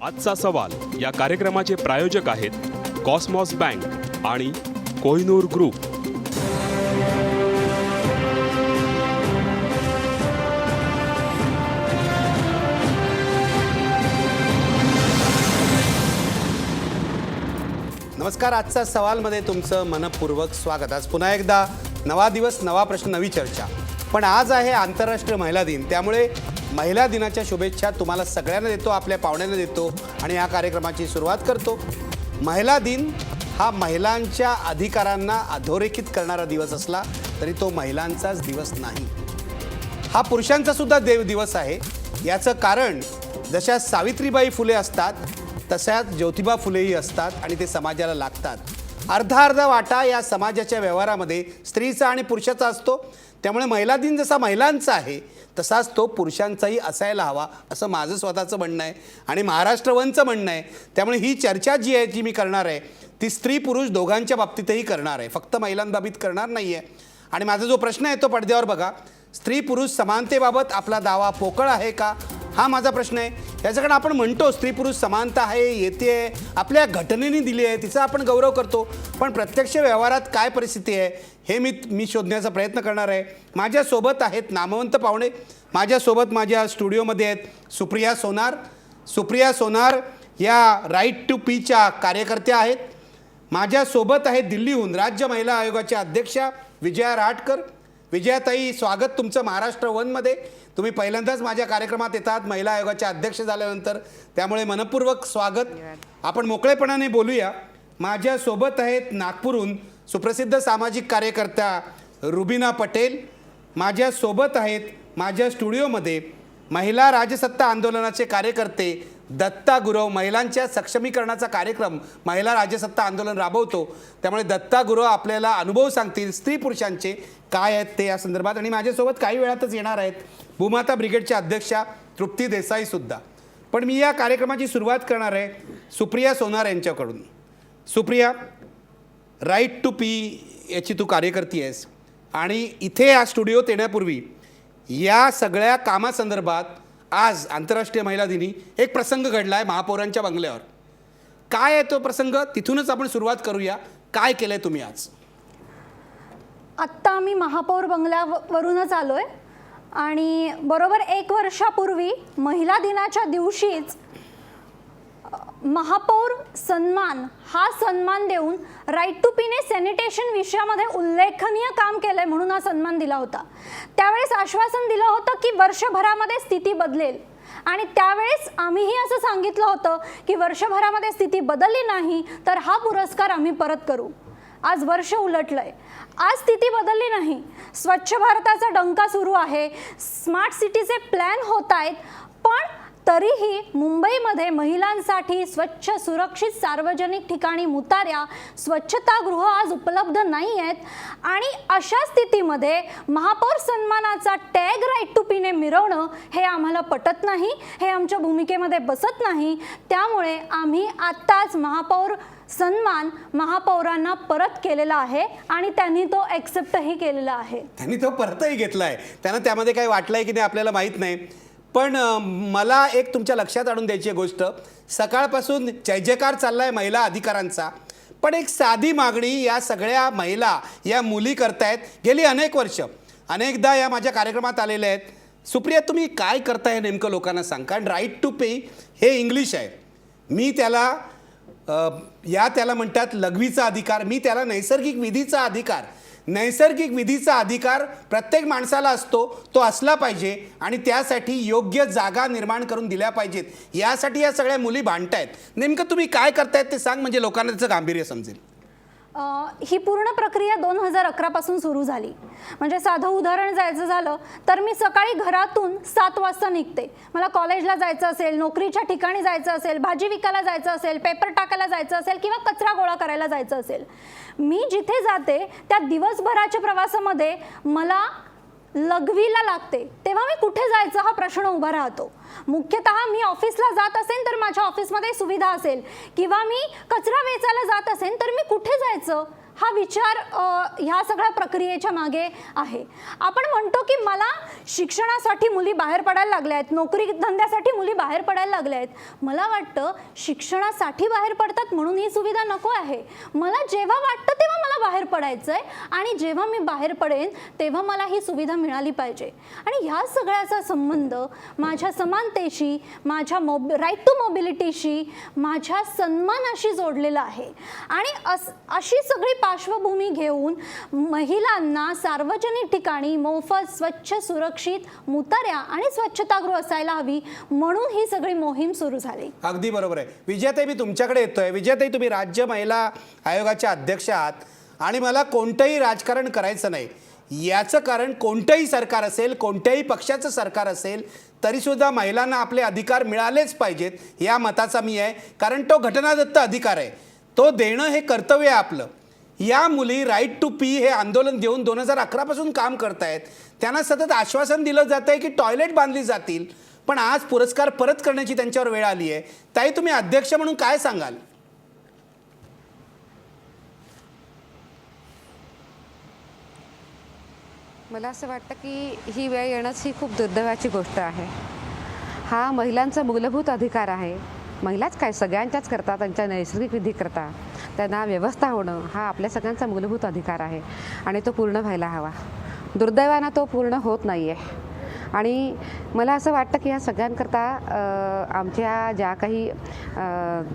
आजचा सवाल या कार्यक्रमाचे प्रायोजक आहेत कॉस्मॉस बँक आणि कोहिनूर ग्रुप। नमस्कार, आजचा सवालमध्ये तुमचं मनपूर्वक स्वागत। आज पुन्हा एकदा नवा दिवस, नवा प्रश्न, नवी चर्चा। पण आज आहे आंतरराष्ट्रीय महिला दिन, त्यामुळे महिला दिनाच्या शुभेच्छा तुम्हाला सगळ्यांना देतो, आपल्या पाहुण्यांना देतो आणि या कार्यक्रमाची सुरुवात करतो। महिला दिन हा महिलांच्या अधिकारांना अधोरेखित करणारा दिवस असला तरी तो महिलांचाच दिवस नाही, हा पुरुषांचा सुद्धा दिवस आहे। याचं कारण जशा सावित्रीबाई फुले असतात तशाच ज्योतिबा फुलेही असतात आणि ते समाजाला लागतात। अर्धा वाटा या समाजाच्या व्यवहारामध्ये स्त्रीचा आणि पुरुषाचा असतो, त्यामुळे महिला दिन जसा महिलांचा आहे तसाच तो पुरुषांचाही असायला हवा असं माझं स्वतःचं म्हणणं आहे आणि महाराष्ट्र वनचं म्हणणं आहे। त्यामुळे ही चर्चा जी आहे जी मी करणार आहे ती स्त्री पुरुष दोघांच्या बाबतीतही करणार आहे, फक्त महिलांबाबतीत करणार नाही आहे। आणि माझा जो प्रश्न आहे तो पडद्यावर बघा, स्त्री पुरुष समानतेबाबत आपला दावा पोकळ आहे का, हा माझा प्रश्न आहे। याच्याकडे आपण म्हणतो स्त्री पुरुष समानता आहे, येते आहे, आपल्या घटनेने दिली आहे, तिचा आपण गौरव करतो, पण प्रत्यक्ष व्यवहारात काय परिस्थिती आहे हे मी शोधण्याचा प्रयत्न करणार आहे। माझ्यासोबत आहेत नामवंत पाहुणे, माझ्यासोबत माझ्या स्टुडिओमध्ये आहेत सुप्रिया सोनार या राईट टू पीच्या कार्यकर्त्या आहेत। माझ्यासोबत आहेत दिल्लीहून राज्य महिला आयोगाच्या अध्यक्षा विजया रहाटकर। विजयाताई, स्वागत तुमचं महाराष्ट्र वनमध्ये। तुम्ही पहिल्यांदाच माझ्या कार्यक्रमात येतात महिला आयोगाच्या अध्यक्ष झाल्यानंतर, त्यामुळे मनपूर्वक स्वागत। आपण मोकळेपणाने बोलूया। माझ्यासोबत आहेत नागपूरहून सुप्रसिद्ध सामाजिक कार्यकर्त्या रुबीना पटेल। माझ्यासोबत आहेत माझ्या स्टुडिओमध्ये महिला राजसत्ता आंदोलनाचे कार्यकर्ते दत्ता गुरव। महिलांच्या सक्षमीकरणाचा कार्यक्रम महिला राजसत्ता आंदोलन राबवतो, त्यामुळे दत्ता गुरव आपल्याला अनुभव सांगतील स्त्री पुरुषांचे काय आहेत ते या संदर्भात। आणि माझ्यासोबत काही वेळातच येणार आहेत भूमाता ब्रिगेडच्या अध्यक्षा तृप्ती देसाई सुद्धा। पण मी या कार्यक्रमाची सुरुवात करणार आहे सुप्रिया सोनार यांच्याकडून। सुप्रिया, राईट टू पी याची तू कार्यकर्ती आहेस आणि इथे या स्टुडिओत येण्यापूर्वी या सगळ्या कामासंदर्भात आज आंतरराष्ट्रीय महिला दिनी एक प्रसंग घडला आहे महापौरांच्या बंगल्यावर। काय आहे तो प्रसंग, तिथूनच आपण सुरुवात करूया। काय केलंय तुम्ही आज? आत्ता आम्ही महापौर बंगल्यावरूनच आलोय आणि बरोबर 1 वर्षापूर्वी महिला दिनाच्या दिवशीच महापौर सन्मान हा सन्मान देऊन राईट टू पीने सॅनिटेशन विषयामध्ये उल्लेखनीय काम केलंय म्हणून हा सन्मान दिला होता। त्यावेळेस आश्वासन दिलं होतं की वर्षभरामध्ये स्थिती बदलेल आणि त्यावेळेस आम्हीही असं सांगितलं होतं की वर्षभरामध्ये स्थिती बदलली नाही तर हा पुरस्कार आम्ही परत करू। आज वर्ष उलटलंय, आज स्थिती बदलली नाही। स्वच्छ भारताचा डंका सुरू आहे, स्मार्ट सिटीचे प्लॅन होत आहेत, पण तरीही मुंबईमध्ये महिलांसाठी स्वच्छ सुरक्षित सार्वजनिक ठिकाणी मुताऱ्या स्वच्छतागृह आज उपलब्ध नाही आहेत। आणि अशा स्थितीमध्ये महापौर सन्मानाचा टॅग राईट टू पीने मिरवणं हे आम्हाला पटत नाही, हे आमच्या भूमिकेमध्ये बसत नाही। त्यामुळे आम्ही आत्ताच महापौर सन्मान महापौरांना परत केलेला आहे आणि त्यांनी तो ॲक्सेप्टही केलेला आहे। त्यांनी तो परतही घेतलाय, त्यांना त्यामध्ये काही वाटलंय की नाही आपल्याला माहीत नाही। पण मला एक तुमच्या लक्षात आणून द्यायची गोष्ट, सकाळपासून जय जयकार चाललाय महिला अधिकारांचा, पण एक साधी मागणी या सगळ्या महिला या मुली करतायत गेली अनेक वर्ष, अनेकदा या माझ्या कार्यक्रमात आलेल्या आहेत। सुप्रिया, तुम्ही काय करताय नेमकं लोकांना सांग, कारण राईट टू पे हे इंग्लिश आहे, मी त्याला त्याला म्हणतात लघवीचा अधिकार, मी त्याला नैसर्गिक विधीचा अधिकार। नैसर्गिक विधीचा अधिकार प्रत्येक माणसाला असतो, तो असला पाहिजे आणि त्यासाठी योग्य जागा निर्माण करून दिल्या पाहिजेत। यासाठी या सगळ्या मुली भांडतायत, नेमकं तुम्ही काय करतायत ते सांग, म्हणजे लोकांना त्याचं गांभीर्य समजेल। ही पूर्ण प्रक्रिया 2011 पासून सुरू झाली। म्हणजे साधं उदाहरण जायचं झालं तर मी सकाळी घरातून 7 वाजता निघते, मला कॉलेजला जायचं असेल, नोकरीच्या ठिकाणी जायचं असेल, भाजी विकायला जायचं असेल, पेपर टाकायला जायचं असेल किंवा कचरा गोळा करायला जायचं असेल, मी जिथे जाते त्या दिवसभराच्या प्रवासामध्ये मला लघवीला लागते, तेव्हा मी कुठे जायचं हा प्रश्न उभा राहतो। मुख्यतः मी ऑफिसला जात असेल तर माझ्या ऑफिसमध्ये सुविधा असेल किंवा मी कचरा वेचायला जात असेल तर मी कुठे जायचं हा विचार ह्या सगळ्या प्रक्रियेच्या मागे आहे. आपण म्हणतो की मला शिक्षणासाठी मुली बाहेर पडायला लागल्या आहेत, नोकरी धंद्यासाठी मुली बाहेर पडायला लागल्या आहेत. मला वाटतं शिक्षणासाठी बाहेर पडतात म्हणून ही सुविधा नको आहे. मला जेव्हा वाटतं तेव्हा मला बाहेर पडायचं आहे आणि जेव्हा मी बाहेर पडेन तेव्हा मला ही सुविधा मिळाली पाहिजे. आणि ह्या सगळ्याचा संबंध माझ्या समानतेशी, माझ्या राईट टू मोबिलिटीशी, माझ्या सन्मानाशी जोडलेला आहे. आणि अशी सगळी पार्श्वभूमी घेऊन महिलांना सार्वजनिक ठिकाणी मोफत, स्वच्छ, सुरक्षित मुताऱ्या आणि स्वच्छतागृह असायला हवी म्हणून ही सगळी मोहीम सुरू झाली. अगदी बरोबर आहे. विजयाताई, मी तुमच्याकडे येतोय. विजयाताई, तुम्ही राज्य महिला आयोगाच्या अध्यक्ष आहात आणि मला कोणतंही राजकारण करायचं नाही. याचं कारण कोणतंही सरकार असेल, कोणत्याही पक्षाचं सरकार असेल तरीसुद्धा महिलांना आपले अधिकार मिळालेच पाहिजेत या मताचा मी आहे. कारण तो घटनादत्त अधिकार आहे, तो देणं हे कर्तव्य आहे आपलं. या मुली राईट टू पी हे आंदोलन घेऊन 2011 पासून काम करतायत. त्यांना सतत आश्वासन दिलं जातं आहे की टॉयलेट बांधली जातील, पण आज पुरस्कार परत करण्याची त्यांच्यावर वेळ आली आहे. ताई, तुम्ही अध्यक्ष म्हणून काय सांगाल? मला असं वाटतं की ही वेळ येणंच ही खूप दुर्दैवाची गोष्ट आहे. हा महिलांचा मूलभूत अधिकार आहे. महिलाच काय, सगळ्यांच्याच करता, त्यांच्या नैसर्गिक विधी करता त्यांना व्यवस्था होणं हा आपल्या सगळ्यांचा मूलभूत अधिकार आहे आणि तो पूर्ण व्हायला हवा. दुर्दैवानं तो पूर्ण होत नाही आहे. आणि मला असं वाटतं की ह्या सगळ्यांकरता आमच्या ज्या काही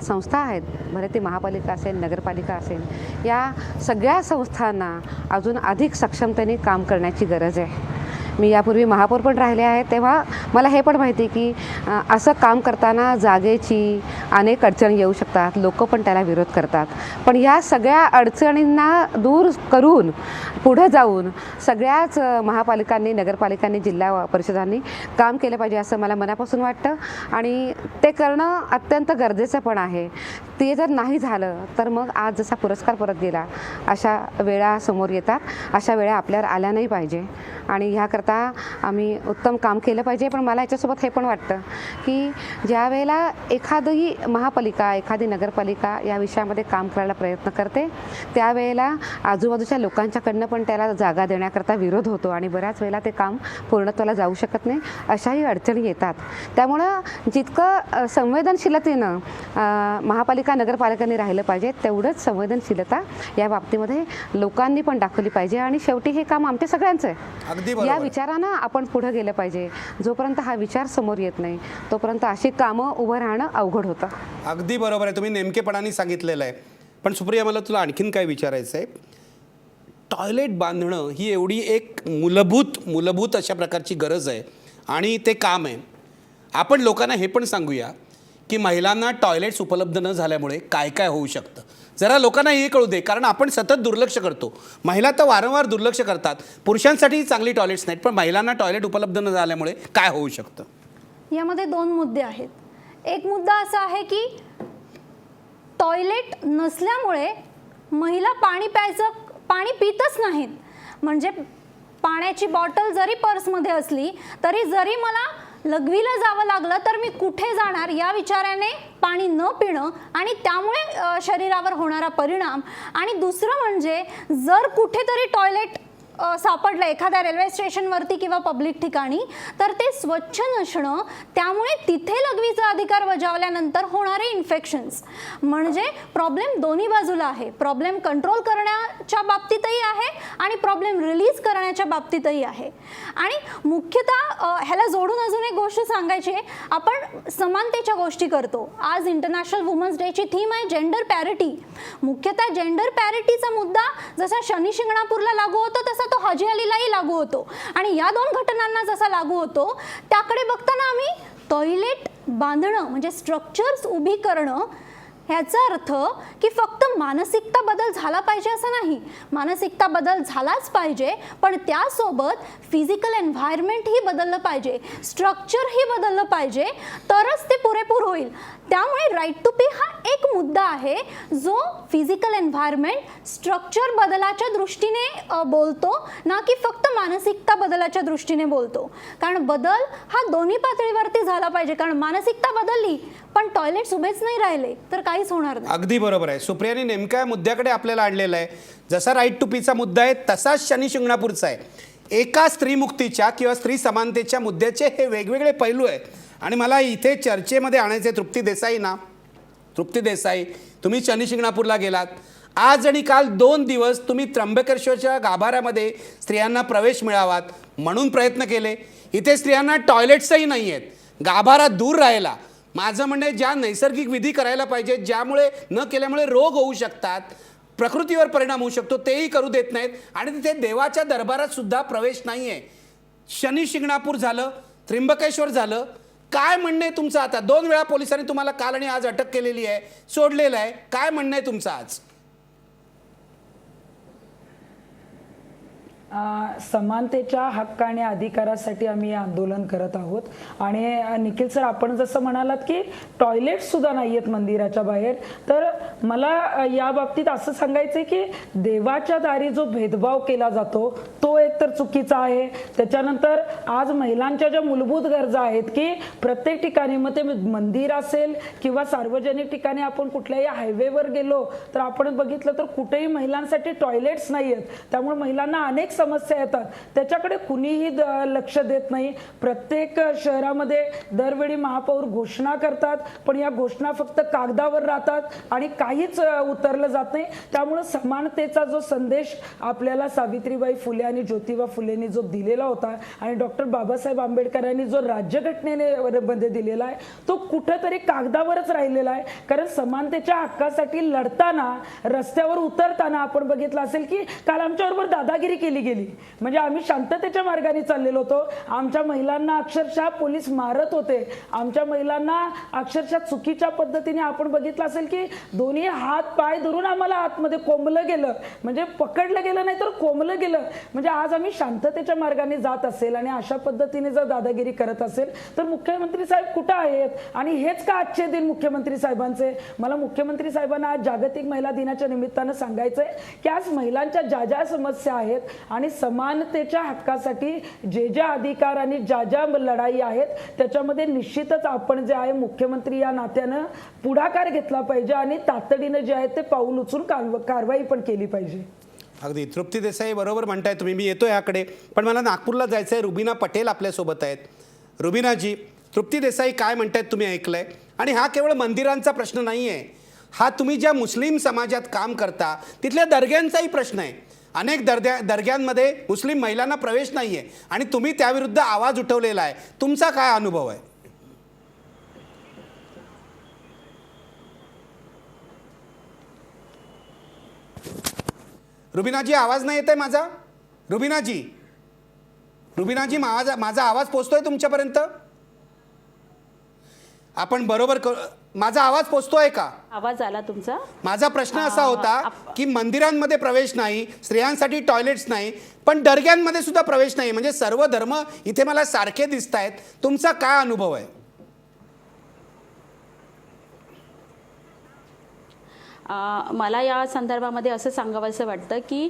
संस्था आहेत, भले ती महापालिका असेल, नगरपालिका असेल, या सगळ्या संस्थांना अजून अधिक सक्षमतेने काम करण्याची गरज आहे. मी यापूर्वी महापौर पण राहिले आहे, तेव्हा मला हे पण माहिती की असं काम करताना जागेची अनेक अडचणी येऊ शकतात, लोक पण त्याला विरोध करतात. पण या सगळ्या अडचणींना दूर करून पुढे जाऊन सगळ्याच महापालिकांनी, नगरपालिकांनी, जिल्हा परिषदांनी काम केलं पाहिजे असं मला मनापासून वाटतं. आणि ते करणं अत्यंत गरजेचं पण आहे. ते जर नाही झालं तर मग आज जसा पुरस्कार परत गेला अशा वेळा समोर येतात, अशा वेळा आपल्यावर आल्या नाही पाहिजे. आणि ह्याकरता आम्ही उत्तम काम केलं पाहिजे. पण मला याच्यासोबत हे पण वाटतं की ज्या वेळेला एखादी महापालिका, एखादी नगरपालिका या विषयामध्ये काम करायला प्रयत्न करते त्यावेळेला आजूबाजूच्या लोकांच्याकडनं पण त्याला जागा देण्याकरता विरोध होतो आणि बऱ्याच वेळेला ते काम पूर्णत्वाला जाऊ शकत नाही, अशाही अडचणी येतात. त्यामुळं जितकं संवेदनशीलतेनं महापालिका, नगरपालिकांनी राहिलं पाहिजे तेवढंच संवेदनशीलता या बाबतीमध्ये लोकांनी पण दाखवली पाहिजे. आणि शेवटी हे काम आमच्या सगळ्यांचं आहे. या विचारानं आपण पुढे गेलं पाहिजे. जोपर्यंत हा विचार समोर येत नाही तोपर्यंत अशी कामं उभं राहणं अवघड होतं. अगदी बरोबर आहे, तुम्ही नेमकेपणाने सांगितलेलं आहे. पण सुप्रिया, मला तुला आणखीन काय विचारायचं आहे. टॉयलेट बांधणं ही एवढी एक मूलभूत अशा प्रकारची गरज आहे आणि ते काम आहे. आपण लोकांना हे पण सांगूया की महिलांना टॉयलेट्स उपलब्ध न झाल्यामुळे काय काय होऊ शकतं. जरा लोकांना हे कळू दे, कारण आपण सतत दुर्लक्ष करतो. महिला तर वारंवार दुर्लक्ष करतात. पुरुषांसाठी चांगली टॉयलेट्स नाहीत, पण महिलांना टॉयलेट उपलब्ध न झाल्यामुळे काय होऊ शकतं. यामध्ये 2 मुद्दे आहेत. एक मुद्दा असा आहे की टॉयलेट नसल्यामुळे महिला पाणी पितच नाहीत. म्हणजे पाण्याची बॉटल जरी पर्समध्ये असली तरी जरी मला लघवीला जावं लागलं तर मी कुठे जाणार या विचाराने पाणी न पिणं आणि त्यामुळे शरीरावर होणारा परिणाम. आणि दुसरं म्हणजे जर कुठेतरी टॉयलेट सापडलं एखाद्या रेल्वे स्टेशनवरती किंवा पब्लिक ठिकाणी तर ते स्वच्छ नसणं, त्यामुळे तिथे लघवीचा अधिकार बजावल्यानंतर होणारे इन्फेक्शन्स. म्हणजे प्रॉब्लेम दोन्ही बाजूला आहे. प्रॉब्लेम कंट्रोल करण्याच्या बाबतीतही आहे आणि प्रॉब्लेम रिलीज करण्याच्या बाबतीतही आहे. आणि मुख्यतः ह्याला जोडून अजून एक गोष्ट सांगायची आहे. आपण समानतेच्या गोष्टी करतो. आज इंटरनॅशनल वुमन्स डेची थीम आहे जेंडर पॅरिटी. मुख्यतः जेंडर पॅरिटीचा मुद्दा जसा शनी शिंगणापूरला लागू होतो तसा तो हाजी अलीलाही लागू होतो. आणि या 2 घटनांना जसा लागू होतो त्याकडे बघताना आम्ही टॉयलेट बांधणं म्हणजे स्ट्रक्चर्स उभी करणं ह्याचा अर्थ की फक्त मानसिकता बदल झाला पाहिजे असं नाही. मानसिकता बदल झालाच पाहिजे, पण त्यासोबत फिजिकल एन्व्हायरमेंटही बदललं पाहिजे, स्ट्रक्चरही बदललं पाहिजे, तरच ते पुरेपूर होईल. त्यामुळे राईट टू पी हा एक मुद्दा आहे जो फिजिकल एन्व्हायरमेंट स्ट्रक्चर बदलाच्या दृष्टीने बोलतो, ना की फक्त मानसिकता बदलाच्या दृष्टीने बोलतो. कारण बदल हा दोन्ही पातळीवरती झाला पाहिजे. कारण मानसिकता बदलली पण टॉयलेट्स उभेच नाही राहिले तर काहीच होणार नाही. अगदी बरोबर आहे. सुप्रियाने नेमक्या मुद्द्याकडे आपल्याला आणलेलं आहे. जसा राईट टू पीचा मुद्दा आहे तसाच शनी शिंगणापूरचा आहे. एका स्त्रीमुक्तीच्या किंवा स्त्री समानतेच्या मुद्द्याचे हे वेगवेगळे पैलू आहेत. आणि मला इथे चर्चेमध्ये आणायचे तृप्ती देसाई, तुम्ही शनी शिंगणापूरला गेलात. आज आणि काल 2 दिवस तुम्ही त्र्यंबकेश्वरच्या गाभाऱ्यामध्ये स्त्रियांना प्रवेश मिळावात म्हणून प्रयत्न केले. इथे स्त्रियांना टॉयलेट्सही नाही आहेत, गाभारा दूर राहायला. माझं म्हणणं आहे, ज्या नैसर्गिक विधी करायला पाहिजे, ज्यामुळे न केल्यामुळे रोग होऊ शकतात, प्रकृतीवर परिणाम होऊ शकतो, तेही करू देत नाहीत. आणि तिथे देवाच्या दरबारात सुद्धा प्रवेश नाही आहे. शनी शिंगणापूर झालं, त्र्यंबकेश्वर झालं. काय म्हणणं आहे तुमचं आता? 2 वेळा पोलिसांनी तुम्हाला काल आणि आज अटक केलेली आहे, सोडलेलं आहे. काय म्हणणं आहे तुमचं आज? समानतेच्या हक्क आणि अधिकारासाठी आम्ही आंदोलन करत आहोत. आणि निखिल सर, आपण जसं म्हणालात की टॉयलेट सुद्धा नाही आहेत मंदिराच्या बाहेर, तर मला या बाबतीत असं सांगायचं आहे की देवाच्या दारी जो भेदभाव केला जातो तो एकतर चुकीचा आहे. त्याच्यानंतर आज महिलांच्या ज्या मूलभूत गरजा आहेत की प्रत्येक ठिकाणी, मग ते मंदिर असेल किंवा सार्वजनिक ठिकाणी, आपण कुठल्याही हायवेवर गेलो तर आपण बघितलं तर कुठेही महिलांसाठी टॉयलेट्स नाही आहेत. त्यामुळे महिलांना अनेक समस्या येतात, त्याच्याकडे कुणीही लक्ष देत नाही. प्रत्येक शहरामध्ये दरवेळी महापौर घोषणा करतात, पण या घोषणा फक्त कागदावर राहतात आणि काहीच उतरलं जात नाही. त्यामुळे समानतेचा जो संदेश आपल्याला सावित्रीबाई फुले आणि ज्योतिबा फुलेंनी जो दिलेला होता आणि डॉक्टर बाबासाहेब आंबेडकरांनी जो राज्यघटनेमध्ये दिलेला आहे, तो कुठेतरी कागदावरच राहिलेला आहे. कारण समानतेच्या हक्कासाठी लढताना, रस्त्यावर उतरताना आपण बघितलं असेल की काल आमच्याबरोबर दादागिरी केली गेली. म्हणजे आम्ही शांततेच्या मार्गाने चाललेलो होतो. आमच्या महिलांना अक्षरशः पोलीस मारत होते. आमच्या महिलांना अक्षरशः चुकीच्या पद्धतीने आपण बघितलं असेल की दोन्ही हात पाय धरून आम्हाला आतमध्ये कोंबलं गेलं. म्हणजे पकडलं गेलं नाही तर कोंबलं गेलं. म्हणजे आज आम्ही शांततेच्या मार्गाने जात असेल आणि अशा पद्धतीने जर दादागिरी करत असेल तर मुख्यमंत्री साहेब कुठं आहेत? आणि हेच का आजचे दिन मुख्यमंत्री साहेबांचे? मला मुख्यमंत्री साहेबांना आज जागतिक महिला दिनाच्या निमित्तानं सांगायचंय की आज महिलांच्या ज्या ज्या समस्या आहेत आणि समानतेच्या हक्कासाठी जे जे अधिकार आणि ज्या ज्या लढाई आहेत त्याच्यामध्ये निश्चितच आपण जे आहे मुख्यमंत्री या नात्यानं पुढाकार घेतला पाहिजे आणि तातडीनं जे आहे ते पाऊल उचलून कारवाई पण केली पाहिजे. अगदी तृप्ती देसाई बरोबर म्हणताय तुम्ही. मी येतो याकडे, पण मला नागपूरला जायचं आहे. रुबीना पटेल आपल्यासोबत आहेत. रुबीनाजी, तृप्ती देसाई काय म्हणतायत तुम्ही ऐकलंय. आणि हा केवळ मंदिरांचा प्रश्न नाही आहे, हा तुम्ही ज्या मुस्लिम समाजात काम करता तिथल्या दर्ग्यांचाही प्रश्न आहे. अनेक दर्ग्यांमध्ये मुस्लिम महिलांना प्रवेश नाही आहे आणि तुम्ही त्याविरुद्ध आवाज उठवलेला आहे. तुमचा काय अनुभव आहे? रुबीनाजी, आवाज नाही येत आहे माझा? रुबीनाजी, माझा आवाज पोचतोय तुमच्यापर्यंत? आपण बरोबर माझा आवाज पोचतोय का? आवाज आला तुमचा. माझा प्रश्न असा होता की मंदिरांमध्ये प्रवेश नाही, स्त्रियांसाठी टॉयलेट्स नाही, पण दर्ग्यांमध्ये सुद्धा प्रवेश नाही. म्हणजे सर्व धर्म इथे मला सारखे दिसत आहेत. तुमचा काय अनुभव आहे? मला या संदर्भामध्ये असं सांगावंसं वाटतं की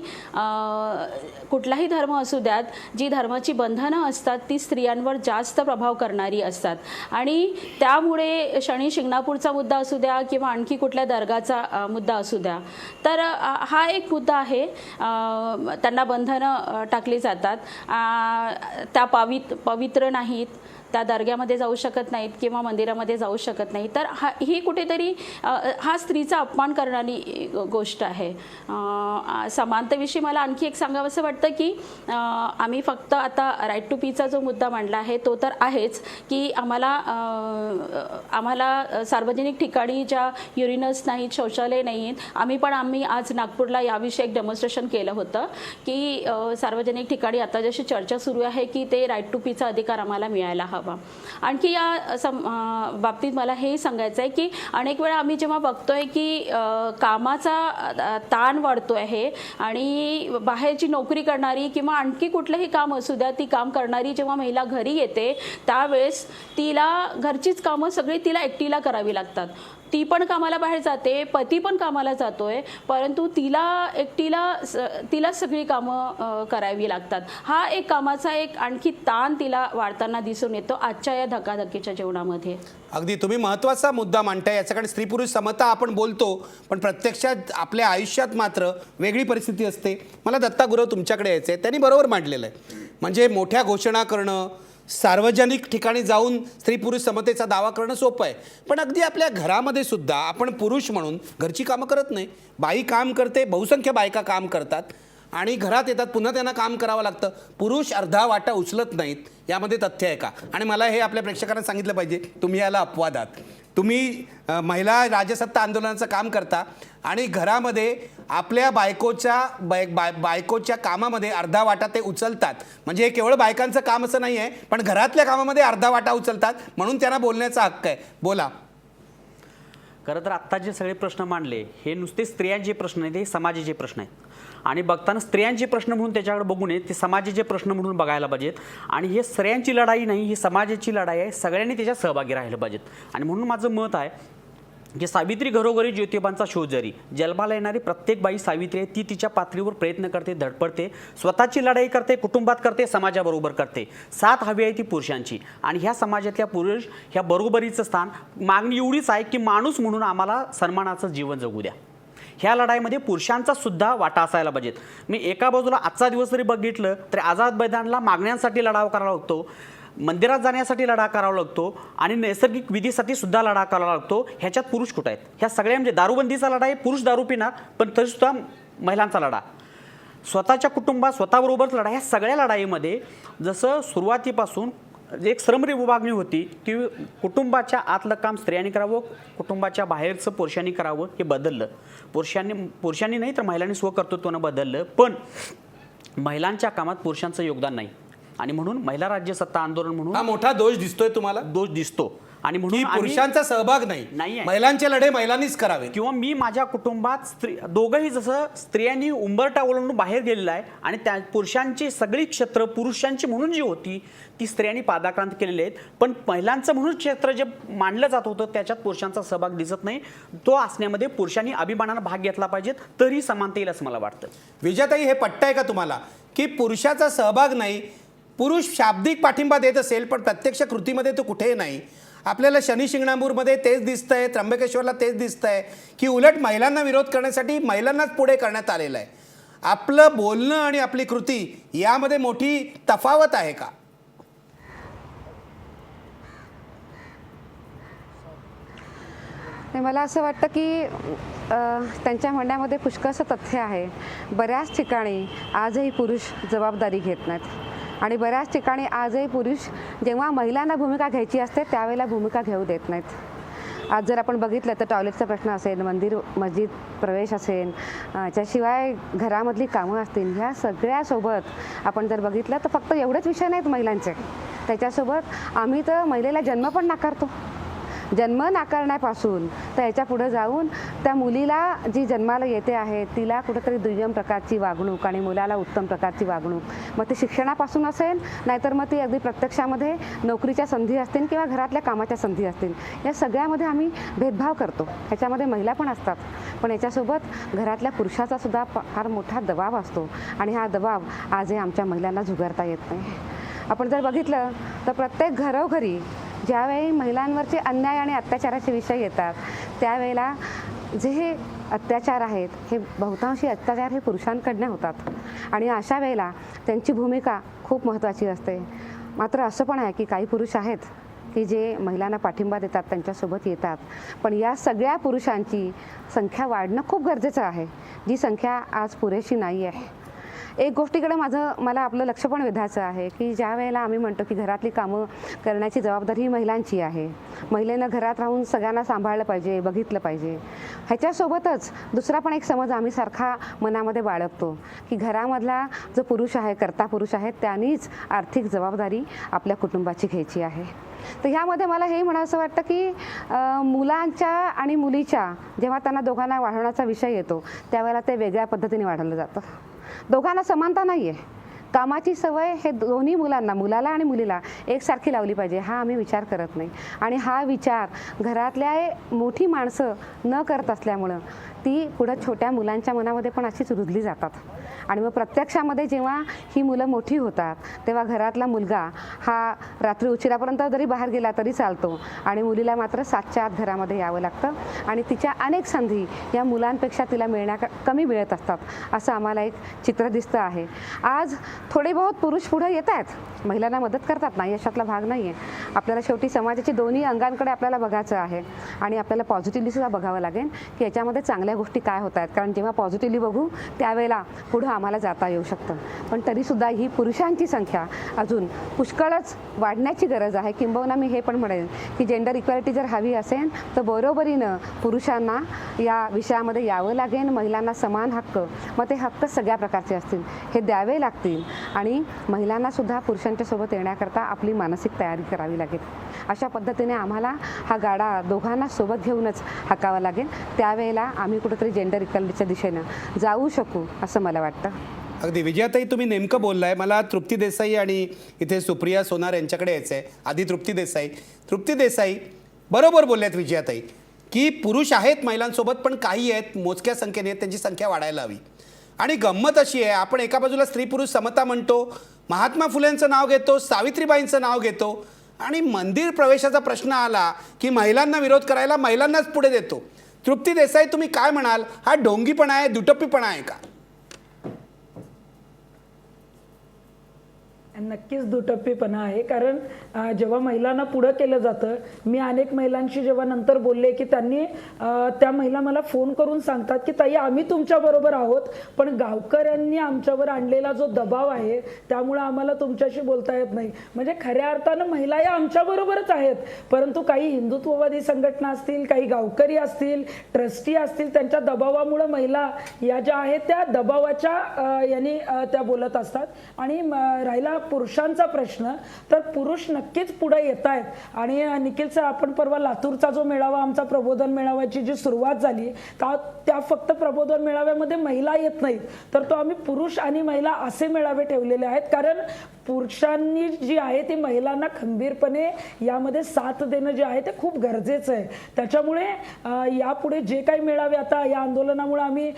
कुठलाही धर्म असू द्यात, जी धर्माची बंधनं असतात ती स्त्रियांवर जास्त प्रभाव करणारी असतात. आणि त्यामुळे शनी शिंगणापूरचा मुद्दा असू द्या किंवा आणखी कुठल्या दर्गाचा मुद्दा असू द्या, तर हा एक मुद्दा आहे. त्यांना बंधनं टाकली जातात, त्या पवित्र नाहीत, त्या दर्ग्यामध्ये जाऊ शकत नाहीत किंवा मंदिरामध्ये जाऊ शकत नाही. तर ही कुठेतरी हा स्त्रीचा अपमान करणारी गोष्ट आहे. समानतेविषयी मला आणखी एक सांगावंसं वाटतं की आम्ही फक्त आता राईट टू पीचा जो मुद्दा मांडला आहे तो तर आहेच की आम्हाला सार्वजनिक ठिकाणी ज्या युरिनल्स नाहीत, शौचालय नाही आहेत, आम्ही आज नागपूरला याविषयी एक डेमॉन्स्ट्रेशन केलं होतं की सार्वजनिक ठिकाणी आता जशी चर्चा सुरू आहे की ते राईट टू पीचा अधिकार आम्हाला मिळायला हवा. आणखी या बाबतीत मला हे सांगायचं आहे की अनेक वेळा आम्ही जेव्हा बघतोय की कामाचा ताण वाढतो आहे आणि बाहेरची नोकरी करणारी किंवा आणखी कुठलंही काम असू द्या ती काम करणारी जेव्हा महिला घरी येते त्यावेळेस तिला घरचीच कामं सगळी तिला एकटीला करावी लागतात. ती पण कामाला बाहेर जाते, पती पण कामाला जातोय, परंतु तिला सगळी कामं करावी लागतात. हा एक कामाचा एक आणखी ताण तिला वाढताना दिसून येतो. येतो आजच्या या धकाधकीच्या जीवनामध्ये. अगदी तुम्ही महत्त्वाचा मुद्दा मांडताय याचा, कारण स्त्री पुरुष समता आपण बोलतो पण प्रत्यक्षात आपल्या आयुष्यात मात्र वेगळी परिस्थिती असते. मला दत्ता गुरव तुमच्याकडे यायचं आहे. त्यांनी बरोबर मांडलेलं आहे, म्हणजे मोठ्या घोषणा करणं, सार्वजनिक ठिकाणी जाऊन स्त्री पुरुष समतेचा दावा करणं सोपं आहे, पण अगदी आपल्या घरामध्ये सुद्धा आपण पुरुष म्हणून घरची कामं करत नाही. बाई काम करते, बहुसंख्य बायका काम करतात आणि घरात येतात, पुन्हा त्यांना काम करावं लागतं. पुरुष अर्धा वाटा उचलत नाहीत, यामध्ये तथ्य आहे का? आणि मला हे आपल्या प्रेक्षकांना सांगितलं पाहिजे, तुम्ही याला अपवाद आहात. तुम्ही महिला राजसत्ता आंदोलनाचं काम करता आणि घरामध्ये आपल्या बायकोच्या कामामध्ये अर्धा वाटा ते उचलतात. म्हणजे हे केवळ बायकांचं काम असं नाही आहे, पण घरातल्या कामामध्ये अर्धा वाटा उचलतात, म्हणून त्यांना बोलण्याचा हक्क आहे. बोला. खरं तर आत्ता जे सगळे प्रश्न मांडले हे नुसते स्त्रियांचे प्रश्न आहेत, हे समाजाचे प्रश्न आहेत. आणि बघताना स्त्रियांचे प्रश्न म्हणून त्याच्याकडे बघू नये, ते समाजाचे प्रश्न म्हणून बघायला पाहिजेत. आणि हे स्त्रियांची लढाई नाही, ही समाजाची लढाई आहे. सगळ्यांनी त्याच्यात सहभागी राहिलं पाहिजेत. आणि म्हणून माझं मत आहे की सावित्री घरोघरी ज्योतिबांचा शोध जरी, जन्माला येणारी प्रत्येक बाई सावित्री आहे. ती तिच्या पातळीवर प्रयत्न करते, धडपडते, स्वतःची लढाई करते, कुटुंबात करते, समाजाबरोबर करते. साथ हवी आहे ती पुरुषांची. आणि ह्या समाजातल्या पुरुष ह्या बरोबरीचं स्थान, मागणी एवढीच आहे की माणूस म्हणून आम्हाला सन्मानाचं जीवन जगू द्या. ह्या लढाईमध्ये पुरुषांचा सुद्धा वाटा असायला पाहिजेत. मी एका बाजूला आजचा दिवस जरी बघितलं तरी आझाद मैदानला मागण्यांसाठी लढाव करावा लागतो, मंदिरात जाण्यासाठी लढा करावा लागतो आणि नैसर्गिक विधीसाठी सुद्धा लढा करावा लागतो. ह्याच्यात पुरुष कुठं आहेत? ह्या सगळ्या म्हणजे दारूबंदीचा लढा आहे, पुरुष दारू पिणार, पण तरीसुद्धा महिलांचा लढा, स्वतःच्या कुटुंबात स्वतःबरोबर लढा, ह्या सगळ्या लढाईमध्ये जसं सुरुवातीपासून एक श्रमरी विभागणी होती की कुटुंबाच्या आतलं काम स्त्रियांनी करावं, कुटुंबाच्या बाहेरचं पुरुषांनी करावं, हे बदललं. पुरुषांनी नाही तर महिलांनी स्वकर्तृत्वानं बदललं. पण महिलांच्या कामात पुरुषांचं योगदान नाही. आणि म्हणून महिला राज्यसत्ता आंदोलन म्हणून हा मोठा दोष दिसतोय तुम्हाला? दोष दिसतो. आणि की म्हणून पुरुषांचा सहभाग नाही, नाहीये. महिलांचे लढे महिलांनीच करावे. किंवा मी माझ्या कुटुंबात दोघंही जसं स्त्रियांनी उंबरठा ओलांडून बाहेर गेलेला आहे आणि त्या पुरुषांची सगळी क्षेत्र पुरुषांची म्हणून जी होती ती स्त्रियांनी पादाक्रांत केलेली आहेत. पण महिलांचं म्हणून क्षेत्र जे मानलं जात होतं त्याच्यात पुरुषांचा सहभाग दिसत नाही. तो असण्यामध्ये पुरुषांनी अभिमानानं भाग घेतला पाहिजेत, तरी समानता येईल असं मला वाटतं. विजयाताई, हे पटतंय का तुम्हाला की पुरुषाचा सहभाग नाही? पुरुष शाब्दिक पाठिंबा देत असेल पण प्रत्यक्ष कृतीमध्ये तो कुठेही नाही. आपल्याला शनी शिंगणापूरमध्ये तेच दिसतंय, त्र्यंबकेश्वरला तेच दिसतंय की उलट महिलांना विरोध करण्यासाठी महिलांनाच पुढे करण्यात आलेलं आहे. आपलं बोलणं आणि आपली कृती यामध्ये मोठी तफावत आहे का? मला असं वाटतं की त्यांच्या म्हणण्यामध्ये पुष्कळसं तथ्य आहे. बऱ्याच ठिकाणी आजही पुरुष जबाबदारी घेत नाहीत आणि बऱ्याच ठिकाणी आजही पुरुष जेव्हा महिलांना भूमिका घ्यायची असते त्यावेळेला भूमिका घेऊ देत नाहीत. आज जर आपण बघितलं तर टॉयलेटचा प्रश्न असेल, मंदिर मस्जिद प्रवेश असेल, त्याशिवाय घरामधली कामं असतील, ह्या सगळ्यासोबत आपण जर बघितलं तर फक्त एवढेच विषय नाहीत महिलांचे. त्याच्यासोबत आम्ही तर महिलेला जन्म पण नाकारतो. जन्म नाकारण्यापासून तर याच्या पुढं जाऊन त्या मुलीला जी जन्माला येते आहे तिला कुठेतरी दुय्यम प्रकारची वागणूक आणि मुलाला उत्तम प्रकारची वागणूक, मग ते शिक्षणापासून असेल नाहीतर मग ती अगदी प्रत्यक्षामध्ये नोकरीच्या संधी असतील किंवा घरातल्या कामाच्या संधी असतील, या सगळ्यामध्ये आम्ही भेदभाव करतो. ह्याच्यामध्ये महिला पण असतात, पण याच्यासोबत घरातल्या पुरुषाचा सुद्धा फार मोठा दबाव असतो आणि हा दबाव आजही आमच्या महिलांना झुगारता येत नाही. आपण जर बघितलं तर प्रत्येक घरोघरी ज्यावेळी महिलांवरचे अन्याय आणि अत्याचाराचे विषय येतात त्यावेळेला जे हे अत्याचार आहेत हे बहुतांशी अत्याचार हे पुरुषांकडनं होतात आणि अशा वेळेला त्यांची भूमिका खूप महत्त्वाची असते. मात्र असं पण आहे की काही पुरुष आहेत की जे महिलांना पाठिंबा देतात, त्यांच्यासोबत येतात, पण या सगळ्या पुरुषांची संख्या वाढणं खूप गरजेचं आहे, जी संख्या आज पुरेशी नाही आहे. एक गोष्टीकडे मला आपलं लक्ष पण वेधायचं आहे की ज्या वेळेला आम्ही म्हणतो की घरातली कामं करण्याची जबाबदारी ही महिलांची आहे, महिलेनं घरात राहून सगळ्यांना सांभाळलं पाहिजे, बघितलं पाहिजे, ह्याच्यासोबतच दुसरा पण एक समज आम्ही सारखा मनामध्ये बाळगतो की घरामधला जो पुरुष आहे, कर्ता पुरुष आहे, त्यांनीच आर्थिक जबाबदारी आपल्या कुटुंबाची घ्यायची आहे. तर ह्यामध्ये मला हे म्हणावंसं वाटतं की मुलांच्या आणि मुलीच्या जेव्हा त्यांना दोघांना वाढवण्याचा विषय येतो त्यावेळेला ते वेगळ्या पद्धतीने वाढवलं जातं. दोघांना समानता नाही आहे. कामाची सवय हे दोन्ही मुलाला आणि मुलीला एकसारखी लावली पाहिजे हा आम्ही विचार करत नाही आणि हा विचार घरातल्या मोठी माणसं न करत असल्यामुळं ती पुढं छोट्या मुलांच्या मनामध्ये पण अशीच रुजली जातात आणि मग प्रत्यक्षामध्ये जेव्हा ही मुलं मोठी होतात तेव्हा घरातला मुलगा हा रात्री उशिरापर्यंत जरी बाहेर गेला तरी चालतो आणि मुलीला मात्र 7च्या आत घरामध्ये यावं लागतं आणि तिच्या अनेक संधी या मुलांपेक्षा तिला कमी मिळत असतात, असं आम्हाला एक चित्र दिसतं आहे. आज थोडे बहुत पुरुष पुढे येत आहेत, महिलांना मदत करतात, नाही अशातला भाग नाही आहे. आपल्याला शेवटी समाजाची दोन्ही अंगांकडे आपल्याला बघायचं आहे आणि आपल्याला पॉझिटिव्हली सुद्धा बघावं लागेल की याच्यामध्ये चांगल्या गोष्टी काय होत आहेत, कारण जेव्हा पॉझिटिव्हली बघू त्यावेळेला पुढं आम्हाला जाता येऊ शकतं. पण तरीसुद्धा ही पुरुषांची संख्या अजून पुष्कळच वाढण्याची गरज आहे. किंबहुना मी हे पण म्हणेन की जेंडर इक्वॅलिटी जर हवी असेल तर बरोबरीनं पुरुषांना या विषयामध्ये यावं लागेल. महिलांना समान हक्क, मग ते हक्क सगळ्या प्रकारचे असतील हे द्यावे लागतील आणि महिलांना सुद्धा पुरुषांच्या सोबत येण्याकरता आपली मानसिक तयारी करावी लागेल. अशा पद्धतीने आम्हाला हा गाडा दोघांना सोबत घेऊनच हाकावा लागेल. त्यावेळेला आम्ही कुठेतरी जेंडर इक्वॅलिटीच्या दिशेनं जाऊ शकू असं मला वाटतं. अगदी विजयाताई, तुम्ही नेमकं बोललाय. मला तृप्ती देसाई आणि इथे सुप्रिया सोनार यांच्याकडे यायचं आहे. आधी तृप्ती देसाई बरोबर बोलल्यात विजयाताई की पुरुष आहेत महिलांसोबत, पण काही आहेत, मोजक्या संख्येने आहेत, त्यांची संख्या वाढायला हवी. आणि गंमत अशी आहे, आपण एका बाजूला स्त्री पुरुष समता म्हणतो, महात्मा फुलेंचं नाव घेतो, सावित्रीबाईंचं नाव घेतो आणि मंदिर प्रवेशाचा प्रश्न आला की महिलांना विरोध करायला महिलांनाच पुढे देतो. तृप्ती देसाई, तुम्ही काय म्हणाल? हा ढोंगीपणा आहे, दुटप्पीपणा आहे का? नक्कीच दुटप्पीपणा आहे. कारण जेव्हा महिलांना पुढं केलं जातं, मी अनेक महिलांशी जेव्हा नंतर बोलले की त्यांनी त्या महिला मला फोन करून सांगतात की ताई आम्ही तुमच्याबरोबर आहोत, पण गावकऱ्यांनी आमच्यावर आणलेला जो दबाव आहे त्यामुळे आम्हाला तुमच्याशी बोलता येत नाही. म्हणजे खऱ्या अर्थानं महिला या आमच्याबरोबरच आहेत, परंतु काही हिंदुत्ववादी संघटना असतील, काही गावकरी असतील, ट्रस्टी असतील, त्यांच्या दबावामुळे महिला या ज्या आहेत त्या दबावाच्या यांनी त्या बोलत असतात. आणि राहिला पुरुषांचा प्रश्न, तर पुरुष नक्कीच पुढे येत आहेत. आणि निखिल सर, आपण परवा लातूरचा जो मेळावा, आमचा प्रबोधन मेळाव्याची जी सुरुवात झाली, त्या फक्त प्रबोधन मेळाव्यामध्ये महिला येत नाहीत, तर तो आम्ही पुरुष आणि महिला असे मेळावे ठेवलेले आहेत. कारण पुरुषांनी जी आहे ती महिलांना खंबीरपणे यामध्ये साथ देणं जे आहे ते खूप गरजेचं आहे. त्याच्यामुळे यापुढे जे काही मेळावे आता या आंदोलनामुळे आम्ही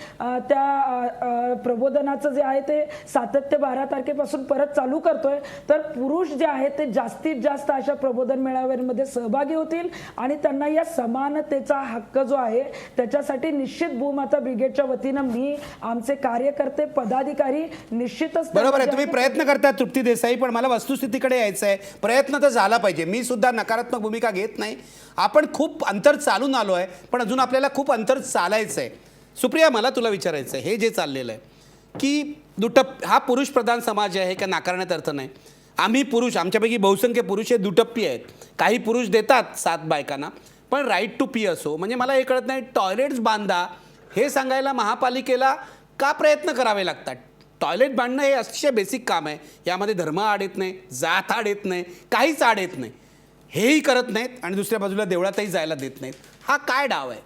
त्या प्रबोधनाचं जे आहे ते सातत्य 12 तारखेपासून परत चालू करतोय, तर पुरुष जे आहेत ते जास्तीत जास्त अशा प्रबोधन मेळाव्यांमध्ये सहभागी होतील आणि त्यांना या समानतेचा हक्क जो आहे त्याच्यासाठी निश्चित भूमाता ब्रिगेडच्या वतीनं मी, आमचे कार्यकर्ते, पदाधिकारी निश्चितच. बरोबर आहे, तुम्ही प्रयत्न करता तृप्ती देसाई, पण मला वस्तुस्थितीकडे यायचं आहे. प्रयत्न तर झाला पाहिजे. मी सुद्धा नकारात्मक भूमिका घेत नाही. आपण खूप अंतर चालून आलो आहे, पण अजून आपल्याला खूप अंतर चालायचं आहे. सुप्रिया, मला तुला विचारायचं आहे, हे जे चाललेलं आहे की हा पुरुष प्रधान समाज आहे का, नाकारण्यात अर्थ नाही. आम्ही पुरुष, आमच्यापैकी बहुसंख्य पुरुष हे दुटप्पी आहेत. काही पुरुष देतात साथ बायकांना, पण राईट टू पी असो, म्हणजे मला हे कळत नाही, टॉयलेट्स बांधा हे सांगायला महापालिकेला का प्रयत्न करावे लागतात? टॉयलेट बांधणं हे अतिशय बेसिक काम आहे. यामध्ये धर्म आड येत नाही, जात आड येत नाही, काहीच आड येत नाही. हेही करत नाहीत आणि दुसऱ्या बाजूला देवळातही जायला देत नाहीत. हा काय डाव आहे?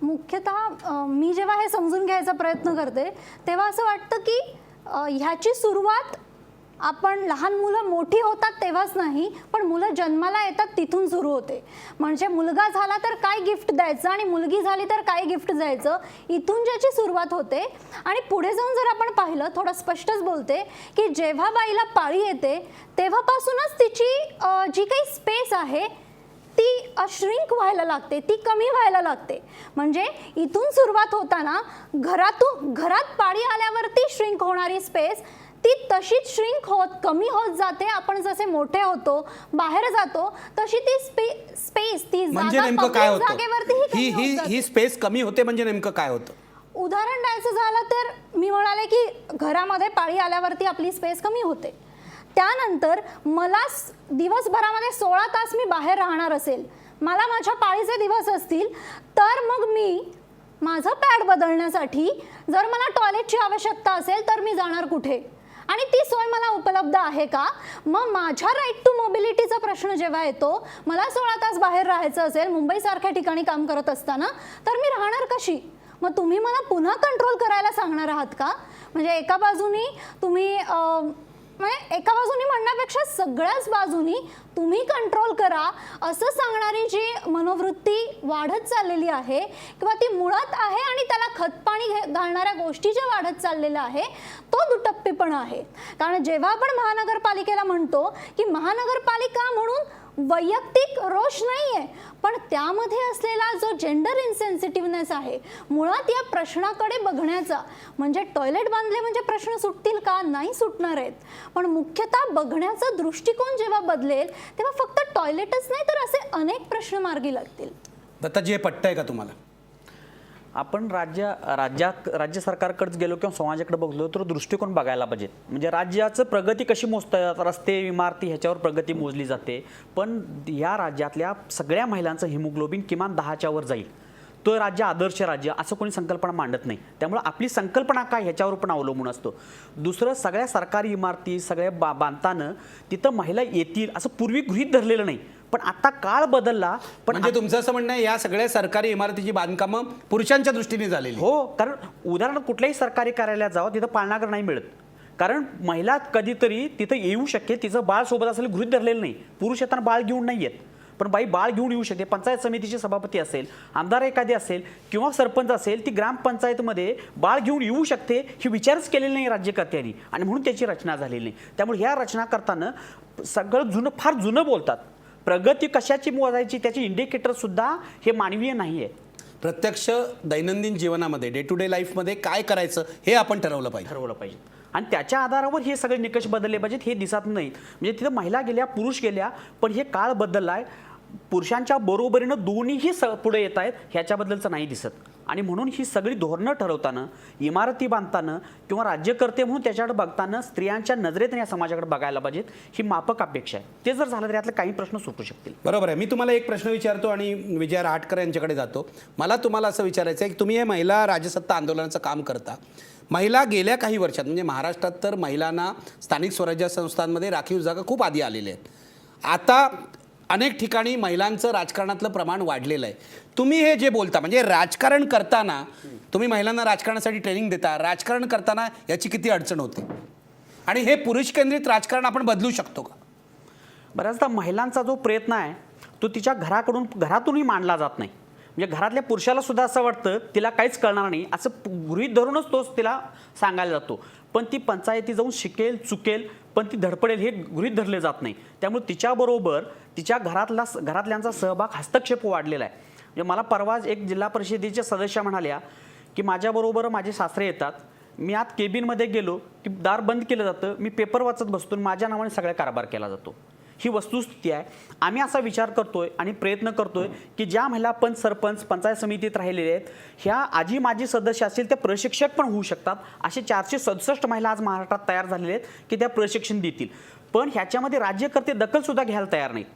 मुख्यतः मी जेव्हा हे समजून घ्यायचा प्रयत्न करते तेव्हा असं वाटतं की ह्याची सुरुवात आपण लहान मुलं मोठी होतात तेव्हाच नाही, पण मुलं जन्माला येतात तिथून सुरू होते. म्हणजे मुलगा झाला तर काय गिफ्ट द्यायचं आणि मुलगी झाली तर काय गिफ्ट द्यायचं, इथून ज्याची सुरुवात होते. आणि पुढे जाऊन जर आपण पाहिलं, थोडं स्पष्टच बोलते की जेव्हा बाईला पाळी येते तेव्हापासूनच तिची जी काही स्पेस आहे ती श्रिंक व्हायला लागते, ती कमी व्हायला लागते. म्हणजे इथून सुरुवात होताना घरात पाळी आल्यावरती श्रिंक होणारी स्पेस ती तशीच श्रिंक कमी होत जाते. आपण जसे मोठे होतो, बाहेर जातो, तशी ती स्पेस, ती म्हणजे नेमकं काय होतं? जागेवरती ही स्पेस कमी होते म्हणजे नेमकं काय होतं? उदाहरण द्यायचं झालं तर मी म्हणाले की घरामध्ये पाळी आल्यावरती आपली स्पेस कमी होते. त्यानंतर मला दिवसभरामध्ये 16 तास मी बाहेर राहणार असेल, मला माझ्या पाळीचे दिवस असतील, तर मग मी माझं पॅड बदलण्यासाठी जर मला टॉयलेटची आवश्यकता असेल तर मी जाणार कुठे आणि ती सोय मला उपलब्ध आहे का? मग माझ्या राईट टू मोबिलिटीचा प्रश्न जेव्हा येतो, मला 16 तास बाहेर राहायचं असेल मुंबईसारख्या ठिकाणी काम करत असताना, तर मी राहणार कशी? मग तुम्ही मला पुन्हा कंट्रोल करायला सांगणार आहात का? म्हणजे एका बाजूनी तुम्ही म्हणजे एका बाजूनी म्हणण्यापेक्षा सगळ्याच बाजूनी तुम्ही कंट्रोल करा असं सांगणारी जी मनोवृत्ती वाढत चाललेली आहे किंवा ती मुळात आहे आणि त्याला खतपाणी घालणाऱ्या गोष्टी ज्या वाढत चाललेल्या आहे तो दुटप्पीपणा आहे. कारण जेव्हा आपण महानगरपालिकेला म्हणतो की महानगरपालिका म्हणून वैयक्तिक रोष नाहीये, पण त्यामध्ये असलेला जो जेंडर इन्सेन्सिटिव्हनेस आहे मुळात या प्रश्नाकडे बघण्याचा, म्हणजे टॉयलेट बांधले म्हणजे प्रश्न सुटतील का? नाही सुटणार आहेत, पण मुख्यतः बघण्याचा दृष्टिकोन जेव्हा बदलेल तेव्हा फक्त टॉयलेटच नाही तर असे अनेक प्रश्न मार्गी लागतील. दत्ताजी, हे पटतंय का तुम्हाला? आपण राज्य सरकारकडे गेलो किंवा समाजाकडे बघलो तर दृष्टिकोन बघायला पाहिजे. म्हणजे राज्याचं प्रगती कशी मोजतात, रस्ते इमारती ह्याच्यावर प्रगती मोजली जाते, पण या राज्यातल्या सगळ्या महिलांचं हिमोग्लोबिन किमान 10च्या वर जाईल. तो राज्य आदर्श राज्य असं कोणी संकल्पना मांडत नाही. त्यामुळे आपली संकल्पना काय ह्याच्यावर पण अवलंबून असतो. दुसरं, सगळ्या सरकारी इमारती सगळ्या बांधताना तिथं महिला येतील असं पूर्वी गृहीत धरलेलं नाही, पण आता काळ बदलला. पण म्हणजे तुमचं असं म्हणणं आहे या सगळ्या सरकारी इमारतीची बांधकामं पुरुषांच्या दृष्टीने झालेली? हो, कारण उदाहरणार्थ कुठल्याही सरकारी कार्यालयात जावं तिथं पाळणाघर नाही मिळत, कारण महिला कधीतरी तिथं येऊ शकते, तिचं बाळ सोबत असेल गृहीत धरलेलं नाही. पुरुष येताना बाळ घेऊन नाही येत, पण बाई बाळ घेऊन येऊ शकते. पंचायत समितीचे सभापती असेल, आमदार एखादी असेल किंवा सरपंच असेल, ती ग्रामपंचायतमध्ये बाळ घेऊन येऊ शकते हे विचारच केलेला नाही राज्यकर्त्यांनी, आणि म्हणून त्याची रचना झालेली नाही. त्यामुळे ह्या रचना करताना सगळं फार जुनं बोलतात. प्रगती कशाची मोजायची त्याची इंडिकेटर सुद्धा हे मानवीय नाही आहे. प्रत्यक्ष दैनंदिन जीवनामध्ये डे टू डे लाईफमध्ये काय करायचं हे आपण ठरवलं पाहिजे. आणि त्याच्या आधारावर हे सगळे निकष बदलले पाहिजेत. हे दिसत नाही. म्हणजे तिथं महिला गेल्या, पुरुष गेल्या, पण हे काळ बदललाय. पुरुषांच्या बरोबरीनं दोन्हीही पुढे येत आहेत, ह्याच्याबद्दलचं नाही दिसत. आणि म्हणून ही सगळी धोरणं ठरवताना, इमारती बांधताना किंवा राज्यकर्ते म्हणून त्याच्याकडे बघताना स्त्रियांच्या नजरेतून या समाजाकडे बघायला पाहिजेत. ही माफक अपेक्षा आहे. ते जर झालं तर यातले काही प्रश्न सुटू शकतील. बरोबर आहे. मी तुम्हाला एक प्रश्न विचारतो आणि विजया रहाटकर यांच्याकडे जातो. मला तुम्हाला असं विचारायचं आहे की तुम्ही हे महिला राजसत्ता आंदोलनाचं काम करता. महिला गेल्या काही वर्षात, म्हणजे महाराष्ट्रात तर महिलांना स्थानिक स्वराज्य संस्थांमध्ये राखीव जागा खूप आधी आलेल्या आहेत. आता अनेक ठिकाणी महिलांचं राजकारणातलं प्रमाण वाढलेलं आहे. तुम्ही हे जे बोलता, म्हणजे राजकारण करताना तुम्ही महिलांना राजकारणासाठी ट्रेनिंग देता, राजकारण करताना याची किती अडचण होते, आणि हे पुरुष केंद्रित राजकारण आपण बदलू शकतो का? बऱ्याचदा महिलांचा जो प्रयत्न आहे तो तिच्या घरातूनही मांडला जात नाही. म्हणजे घरातल्या पुरुषाला सुद्धा असं वाटतं तिला काहीच कळणार नाही असं गृहीत धरूनच तोच तिला सांगायला जातो. पण ती पंचायती जाऊन शिकेल, चुकेल, पण ती धडपडेल हे गृहीत धरले जात नाही. त्यामुळे तिच्याबरोबर तिच्या घरातल्यांचा सहभाग, हस्तक्षेप वाढलेला आहे. म्हणजे मला परवाच एक जिल्हा परिषदेच्या सदस्य म्हणाल्या की माझ्याबरोबर माझे सासरे येतात, मी आत केबिनमध्ये गेलो की दार बंद केलं जातं, मी पेपर वाचत बसतो, माझ्या नावाने सगळा कारभार केला जातो. ही वस्तुस्थिती आहे. आम्ही असा विचार करतोय आणि प्रयत्न करतोय की ज्या महिला सरपंच, पंचायत समितीत राहिलेल्या आहेत, ह्या आजी माजी सदस्य असतील त्या प्रशिक्षक पण होऊ शकतात. असे 467 महिला आज महाराष्ट्रात तयार झालेले आहेत की त्या प्रशिक्षण देतील. पण ह्याच्यामध्ये राज्यकर्ते दखलसुद्धा घ्यायला तयार नाहीत.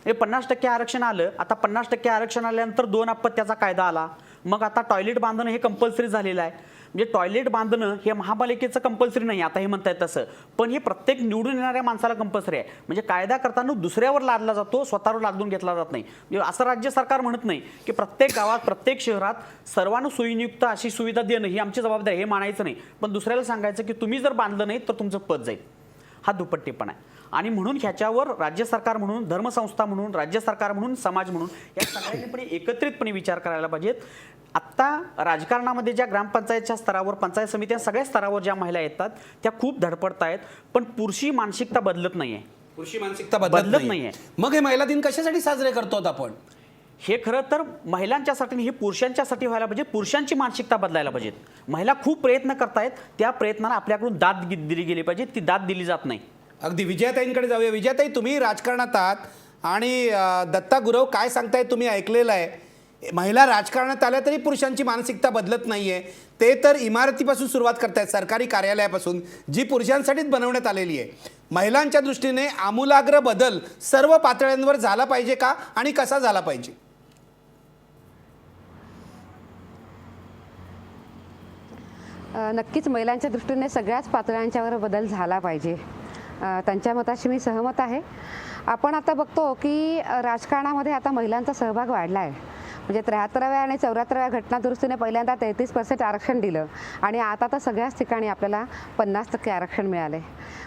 हे 50% आरक्षण आलं, आता 50% आरक्षण आल्यानंतर 2 अपत्याचा कायदा आला, मग आता टॉयलेट बांधणं हे कंपल्सरी झालेलं आहे. म्हणजे टॉयलेट बांधणं हे महापालिकेचं कंपल्सरी नाही, आता हे म्हणतायत तसं, पण हे प्रत्येक निवडून येणाऱ्या माणसाला कंपल्सरी आहे. म्हणजे कायदा करताना दुसऱ्यावर लादला जातो, स्वतःवर लादून घेतला जात नाही. म्हणजे असं राज्य सरकार म्हणत नाही की प्रत्येक गावात, प्रत्येक शहरात सर्वांना सोयीयुक्त अशी सुविधा देणं ही आमची जबाबदारी आहे, हे मानायचं नाही. पण दुसऱ्याला सांगायचं की तुम्ही जर बांधलं नाही तर तुमचं पद जाईल, हा दुपट्टेपणा आहे. आणि म्हणून ह्याच्यावर राज्य सरकार म्हणून, धर्मसंस्था म्हणून, राज्य सरकार म्हणून, समाज म्हणून या सगळ्यांनी पण एकत्रितपणे विचार करायला पाहिजेत. आत्ता राजकारणामध्ये ज्या ग्रामपंचायतच्या स्तरावर, पंचायत समित्या सगळ्या स्तरावर ज्या महिला येतात त्या खूप धडपडत आहेत, पण पुरुषी मानसिकता बदलत नाहीये. पुरुषी मानसिकता बदलत नाहीये. मग हे महिला दिन कशासाठी साजरे करतो आपण? हे खरं तर महिलांच्यासाठी, हे पुरुषांच्यासाठी व्हायला पाहिजे. पुरुषांची मानसिकता बदलायला पाहिजेत. महिला खूप प्रयत्न करतायत, त्या प्रयत्नाला आपल्याकडून दाद दिली गेली पाहिजे. ती दाद दिली जात नाही. अगदी विजयाताईंकडे जाऊया. विजयाताई, तुम्ही राजकारणात आहात आणि दत्ता गुरव काय सांगताय तुम्ही ऐकलेलं आहे. महिला राजकारणात आल्या तरी पुरुषांची मानसिकता बदलत नाहीये. ते तर इमारतीपासून सुरुवात करतायत, सरकारी कार्यालयापासून, जी पुरुषांसाठीच बनवण्यात आलेली आहे. महिलांच्या दृष्टीने आमूलाग्र बदल सर्व पातळ्यांवर झाला पाहिजे का, आणि कसा झाला पाहिजे? नक्कीच महिलांच्या दृष्टीने सगळ्याच पातळ्यांच्यावर बदल झाला पाहिजे. त्यांच्या मताशी मी सहमत आहे. आपण आता बघतो की राजकारणामध्ये आता महिलांचा सहभाग वाढला आहे, म्हणजे 73व्या आणि 74व्या घटना दुरुस्तीने पहिल्यांदा 33% आरक्षण दिलं आणि आता तर सगळ्याच ठिकाणी आपल्याला 50% आरक्षण मिळाले.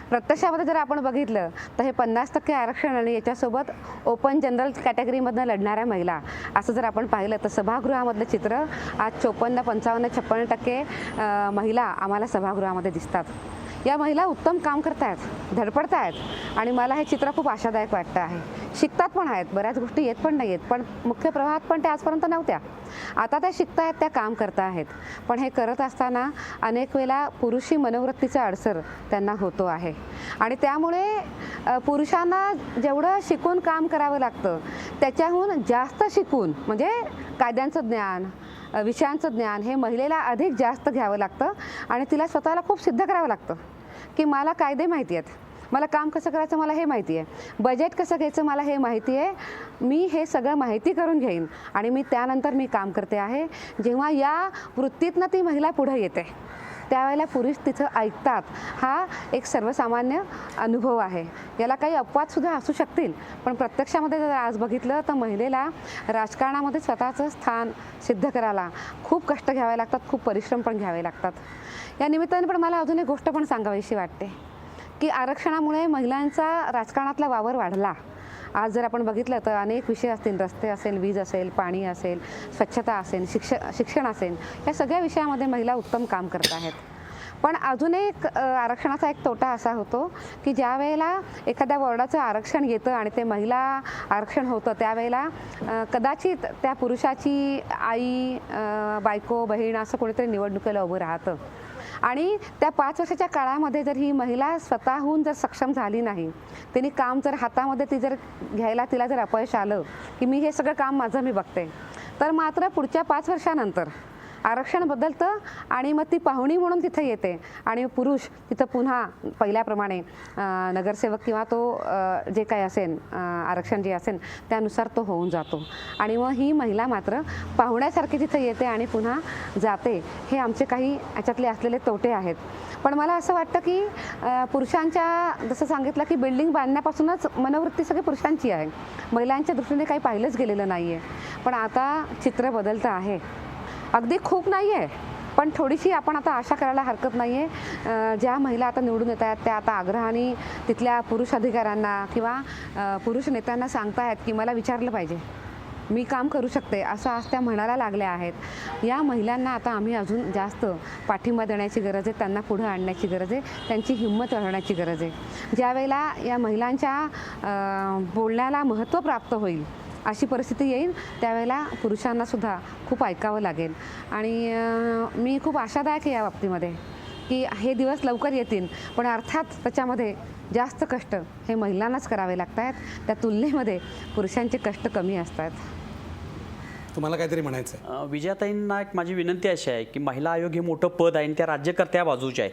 प्रत्यक्षामध्ये जर आपण बघितलं तर हे 50% आरक्षण आणि याच्यासोबत ओपन जनरल कॅटेगरीमधनं लढणाऱ्या महिला असं जर आपण पाहिलं तर सभागृहामधलं चित्र आज 54, 55, 56% महिला आम्हाला सभागृहामध्ये दिसतात. या महिला उत्तम काम करत आहेत, धडपडत आहेत आणि मला हे चित्र खूप आशादायक वाटतं आहे. शिकतात पण आहेत, बऱ्याच गोष्टी येत पण नाही आहेत, पण मुख्य प्रवाहात पण त्या आजपर्यंत नव्हत्या. आता त्या शिकतायत, त्या काम करत आहेत. पण हे करत असताना अनेक वेळेला पुरुषी मनोवृत्तीचा अडसर त्यांना होतो आहे आणि त्यामुळे पुरुषांना जेवढं शिकून काम करावं लागतं त्याच्याहून जास्त शिकून म्हणजे कायद्यांचं ज्ञान, विषयांचं ज्ञान हे महिलेला अधिक जास्त घ्यावं लागतं आणि तिला स्वतःला खूप सिद्ध करावं लागतं की मला कायदे माहिती आहेत, मला काम कसं करायचं मला हे माहिती आहे, बजेट कसं घ्यायचं मला हे माहिती आहे, मी हे सगळं माहिती करून घेईन आणि मी त्यानंतर मी काम करते आहे. जेव्हा या वृत्तीतनं ती महिला पुढे येते त्यावेळेला पुरुष तिथं ऐकतात. हा एक सर्वसामान्य अनुभव आहे. याला काही अपवादसुद्धा असू शकतील, पण प्रत्यक्षामध्ये जर आज बघितलं तर महिलेला राजकारणामध्ये स्वतःचं स्थान सिद्ध करायला खूप कष्ट घ्यावे लागतात, खूप परिश्रम पण घ्यावे लागतात. या निमित्ताने पण मला अजून एक गोष्ट पण सांगावीशी वाटते की आरक्षणामुळे महिलांचा राजकारणातला वावर वाढला. आज जर आपण बघितलं तर अनेक विषय असतील, रस्ते असेल, वीज असेल, पाणी असेल, स्वच्छता असेल, शिक्षण असेल, या सगळ्या विषयामध्ये महिला उत्तम काम करत आहेत. पण अजून एक आरक्षणाचा एक तोटा असा होतो की ज्या वेळेला एखाद्या वॉर्डाचं आरक्षण येतं आणि ते महिला आरक्षण होतं त्यावेळेला कदाचित त्या पुरुषाची आई, बायको, बहीण असं कोणीतरी निवडणुकीला उभं राहतं आणि त्या 5 वर्षाच्या काळामध्ये जर ही महिला स्वतःहून जर सक्षम झाली नाही, तिने काम जर हातामध्ये ती जर घ्यायला तिला जर अपयश आलं की मी हे सगळं काम माझं मी बघते, तर मात्र पुढच्या 5 वर्षानंतर आरक्षण बदलतं आणि मग ती पाहुणी म्हणून तिथे येते आणि पुरुष तिथं पुन्हा पहिल्याप्रमाणे नगरसेवक किंवा तो जे काही असेल आरक्षण जे असेल त्यानुसार तो होऊन जातो आणि मग ही महिला मात्र पाहुण्यासारखी तिथे येते आणि पुन्हा जाते. हे आमचे काही याच्यातले असलेले तोटे आहेत. पण मला असं वाटतं की पुरुषांच्या जसं सांगितलं की बिल्डिंग बांधण्यापासूनच मनोवृत्ती सगळी पुरुषांची आहे, महिलांच्या दृष्टीने काही पाहिलंच गेलेलं नाही आहे. पण आता चित्र बदलतं आहे. अगदी खूप नाही आहे पण थोडीशी आपण आता आशा करायला हरकत नाही आहे. ज्या महिला आता निवडून येत आहेत त्या आता आग्रहाने तिथल्या पुरुष अधिकाऱ्यांना किंवा पुरुष नेत्यांना सांगतायत की मला विचारलं पाहिजे, मी काम करू शकते, असं आज त्या म्हणायला लागल्या आहेत. या महिलांना आता आम्ही अजून जास्त पाठिंबा देण्याची गरज आहे, त्यांना पुढं आणण्याची गरज आहे, त्यांची हिंमत वाढवण्याची गरज आहे. ज्या वेळेला या महिलांच्या बोलण्याला महत्त्व प्राप्त होईल अशी परिस्थिती येईल त्यावेळेला पुरुषांनासुद्धा खूप ऐकावं लागेल आणि मी खूप आशादायक आहे या बाबतीमध्ये की हे दिवस लवकर येतील. पण अर्थात त्याच्यामध्ये जास्त कष्ट हे महिलांनाच करावे लागत आहेत, त्या तुलनेमध्ये पुरुषांचे कष्ट कमी असतात. तुम्हाला काहीतरी म्हणायचं आहे? विजयाताईंना एक माझी विनंती अशी आहे की महिला आयोग हे मोठं पद आहे आणि त्या राज्यकर्त्या बाजूचे आहे.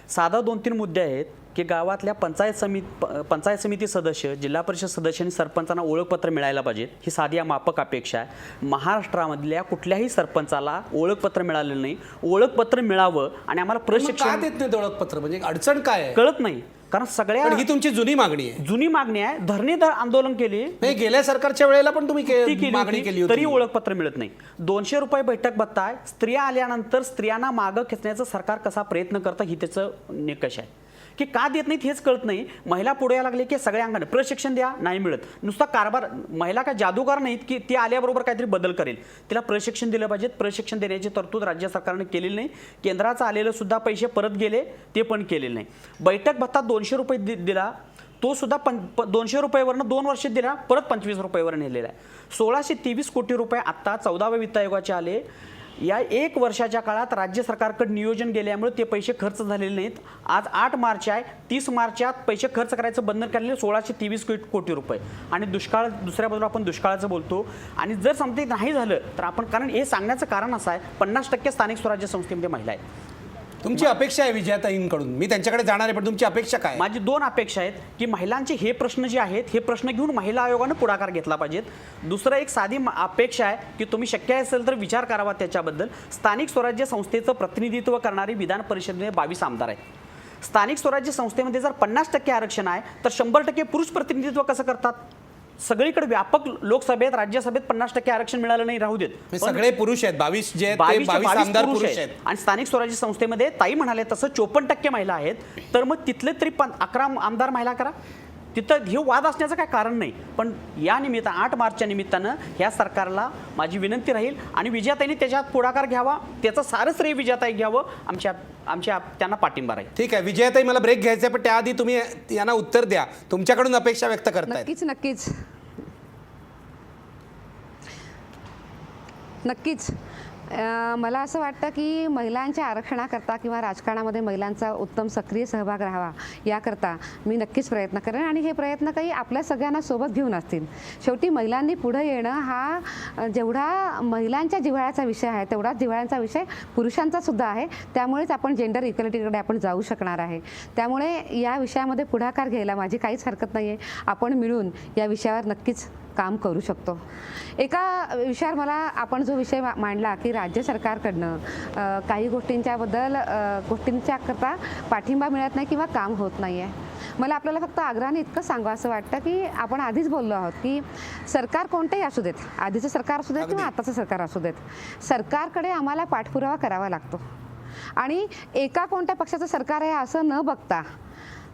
साधा 2-3 मुद्दे आहेत की गावातल्या पंचायत समिती सदस्य, जिल्हा परिषद सदस्य आणि सरपंचांना ओळखपत्र मिळायला पाहिजेत, ही साधी माफक अपेक्षा आहे. महाराष्ट्रामधल्या कुठल्याही सरपंचाला ओळखपत्र मिळालेलं नाही. ओळखपत्र मिळावं आणि आम्हाला का प्रशिक्षण देत नाही ओळखपत्र? म्हणजे अडचण काय आहे? कळत नाही. कारण सगळ्या पण ही तुमची जुनी मागणी आहे. जुनी मागणी आहे. धरणीदार आंदोलन केली, नाही गेल्या सरकारच्या वेळेला पण तुम्ही मागणी केली होती, तरी ओळखपत्र मिळत नाही. 200 रुपये बैठक भत्ता आहे. स्त्रिया आल्यानंतर स्त्रियांना मागं खेचण्याचं सरकार कसा प्रयत्न करतं ही त्याचं निकष आहे की का देत नाहीत हेच कळत नाही. महिला पुढे यायला लागले की सगळ्या अंगाने प्रशिक्षण द्या, नाही मिळत. नुसता कारभार, महिला काय जादूगार नाहीत की ती आल्याबरोबर काहीतरी बदल करेल. तिला प्रशिक्षण दिलं पाहिजे. प्रशिक्षण देण्याची तरतूद राज्य सरकारने केलेली नाही. केंद्राचं आलेलं सुद्धा पैसे परत गेले, ते पण केलेले नाही. बैठक भत्ता 200 रुपये दिला, तो सुद्धा 200 रुपयेवरनं 2 वर्षात दिला, परत 25 रुपयेवर नेलेला आहे. 1623 कोटी रुपये आत्ता 14व्या वित्त आयोगाचे आले. या 1 वर्षाच्या काळात राज्य सरकारकडे नियोजन गेल्यामुळे ते पैसे खर्च झालेले नाहीत. आज 8 मार्च आहे, 30 मार्चात पैसे खर्च करायचं बंधन केलेले 1623 कोटी रुपये. आणि दुष्काळ, दुसऱ्या बाजूला आपण दुष्काळाचं बोलतो आणि जर समजा नाही झालं तर आपण, कारण हे सांगण्याचं कारण असं आहे 50% स्थानिक स्वराज्य संस्थेमध्ये महिला आहेत. तुमची अपेक्षा आहे विजयाताईंकडून, मी त्यांच्याकडे जाणार आहे, पण तुमची अपेक्षा काय? माझी 2 अपेक्षा आहेत की महिलांचे हे प्रश्न जे आहेत हे प्रश्न घेऊन महिला आयोगानं पुढाकार घेतला पाहिजेत. दुसरं एक साधी अपेक्षा आहे की तुम्ही शक्य असेल तर विचार करावा त्याच्याबद्दल. स्थानिक स्वराज्य संस्थेचं प्रतिनिधित्व करणारी विधान परिषदेमध्ये 22 आमदार आहेत. स्थानिक स्वराज्य संस्थेमध्ये जर 50% आरक्षण आहे तर 100% पुरुष प्रतिनिधित्व कसं करतात? सगळीकडे व्यापक लोकसभेत राज्यसभेत 50% आरक्षण मिळालं नाही राहू देत. हे सगळे पुरुष आहेत, 22 जे आहेत ते 22 22 आमदार पुरुष आहेत. आहेत. आणि स्थानिक स्वराज्य संस्थेमध्ये ताई म्हणाले तसं 54% महिला आहेत. तर मग तिथले तरी 11 आमदार महिला करा. तिथं हे वाद असण्याचं काय कारण नाही. पण या निमित्तानं 8 मार्चच्या निमित्तानं ह्या सरकारला माझी विनंती राहील आणि विजयाताईंनी त्याच्यात पुढाकार घ्यावा, त्याचं सारं श्रेय विजयाताई घ्यावं, आमच्या त्यांना पाठिंबा राहील. ठीक आहे विजयाताई, मला ब्रेक घ्यायचा आहे, पण त्याआधी तुम्ही यांना उत्तर द्या. तुमच्याकडून अपेक्षा व्यक्त करतायत. नक्कीच मला असं वाटतं की महिलांच्या आरक्षणाकरता किंवा राजकारणामध्ये महिलांचा उत्तम सक्रिय सहभाग राहावा याकरता मी नक्कीच प्रयत्न करेन आणि हे प्रयत्न काही आपल्या सगळ्यांना सोबत घेऊन असतील. शेवटी महिलांनी पुढे येणं हा जेवढा महिलांच्या जिव्हाळ्याचा विषय आहे तेवढाच जिव्हाळ्याचा विषय पुरुषांचा सुद्धा आहे. त्यामुळेच आपण जेंडर इक्वॅलिटीकडे आपण जाऊ शकणार आहे. त्यामुळे या विषयामध्ये पुढाकार घ्यायला माझी काहीच हरकत नाही आहे. आपण मिळून या विषयावर नक्कीच काम करू शकतो. एका विषयावर मला आपण जो विषय मांडला की राज्य सरकारकडनं काही गोष्टींच्या करता पाठिंबा मिळत नाही किंवा काम होत नाही आहे. मला आपल्याला फक्त आग्रहाने इतकं सांगावं असं वाटतं की आपण आधीच बोललो आहोत की सरकार कोणतेही असू देत, आधीचं सरकार असू देत किंवा आताचं सरकार असू देत, सरकारकडे आम्हाला पाठपुरावा करावा लागतो. आणि एका कोणत्या पक्षाचं सरकार आहे असं न बघता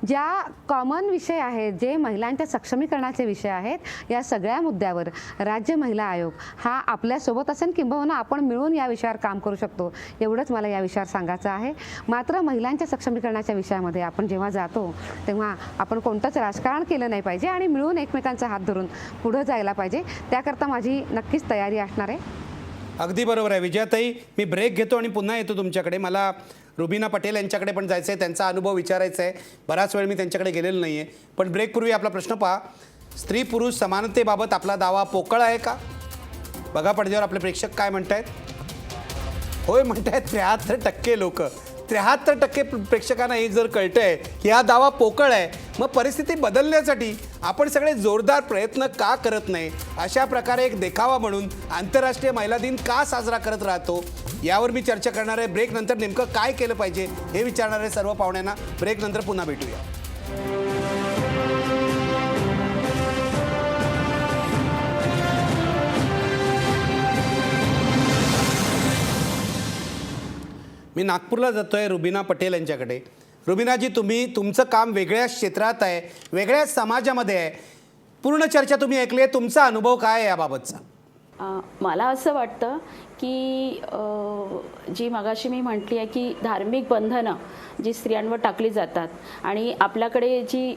ज्या कॉमन विषय आहेत, जे महिलांच्या सक्षमीकरणाचे विषय आहेत, या सगळ्या मुद्द्यावर राज्य महिला आयोग हा आपल्यासोबत असेल किंबहुना आपण मिळून या विषयावर काम करू शकतो. एवढंच मला या विषयावर सांगायचं आहे. मात्र महिलांच्या सक्षमीकरणाच्या विषयामध्ये आपण जेव्हा जातो तेव्हा आपण कोणतंच राजकारण केलं नाही पाहिजे आणि मिळून एकमेकांचा हात धरून पुढं जायला पाहिजे. त्याकरता माझी नक्कीच तयारी असणार आहे. अगदी बरोबर आहे विजयाताई. मी ब्रेक घेतो आणि पुन्हा येतो तुमच्याकडे. मला रुबीना पटेल यांच्याकडे पण जायचं आहे, त्यांचा अनुभव विचारायचा आहे. बराच वेळ मी त्यांच्याकडे गेलेलो नाही आहे. पण ब्रेकपूर्वी आपला प्रश्न पहा, स्त्री पुरुष समानतेबाबत आपला दावा पोकळ आहे का? बघा पडद्यावर आपले प्रेक्षक काय म्हणतायत. होय म्हणतायत 73% लोक. 73% प्रेक्षकांना हे जर कळतंय की हा दावा पोकळ आहे, मग परिस्थिती बदलण्यासाठी आपण सगळे जोरदार प्रयत्न का करत नाही? अशा प्रकारे एक देखावा म्हणून आंतरराष्ट्रीय महिला दिन का साजरा करत राहतो, यावर मी चर्चा करणार आहे. ब्रेक नंतर नेमकं काय केलं पाहिजे हे विचारणार आहे सर्व पाहुण्यांना. ब्रेक नंतर पुन्हा भेटूया. मी नागपूरला जातोय रुबीना पटेल यांच्याकडे. रुबीनाजी, तुम्ही तुमचं काम वेगळ्या क्षेत्रात आहे, वेगळ्या समाजामध्ये आहे. पूर्ण चर्चा तुम्ही ऐकली आहे, तुमचा अनुभव काय आहे याबाबतचा? मला असं वाटतं की जी मगाशी मी म्हटली आहे की धार्मिक बंधनं जी स्त्रियांवर टाकली जातात आणि आपल्याकडे जी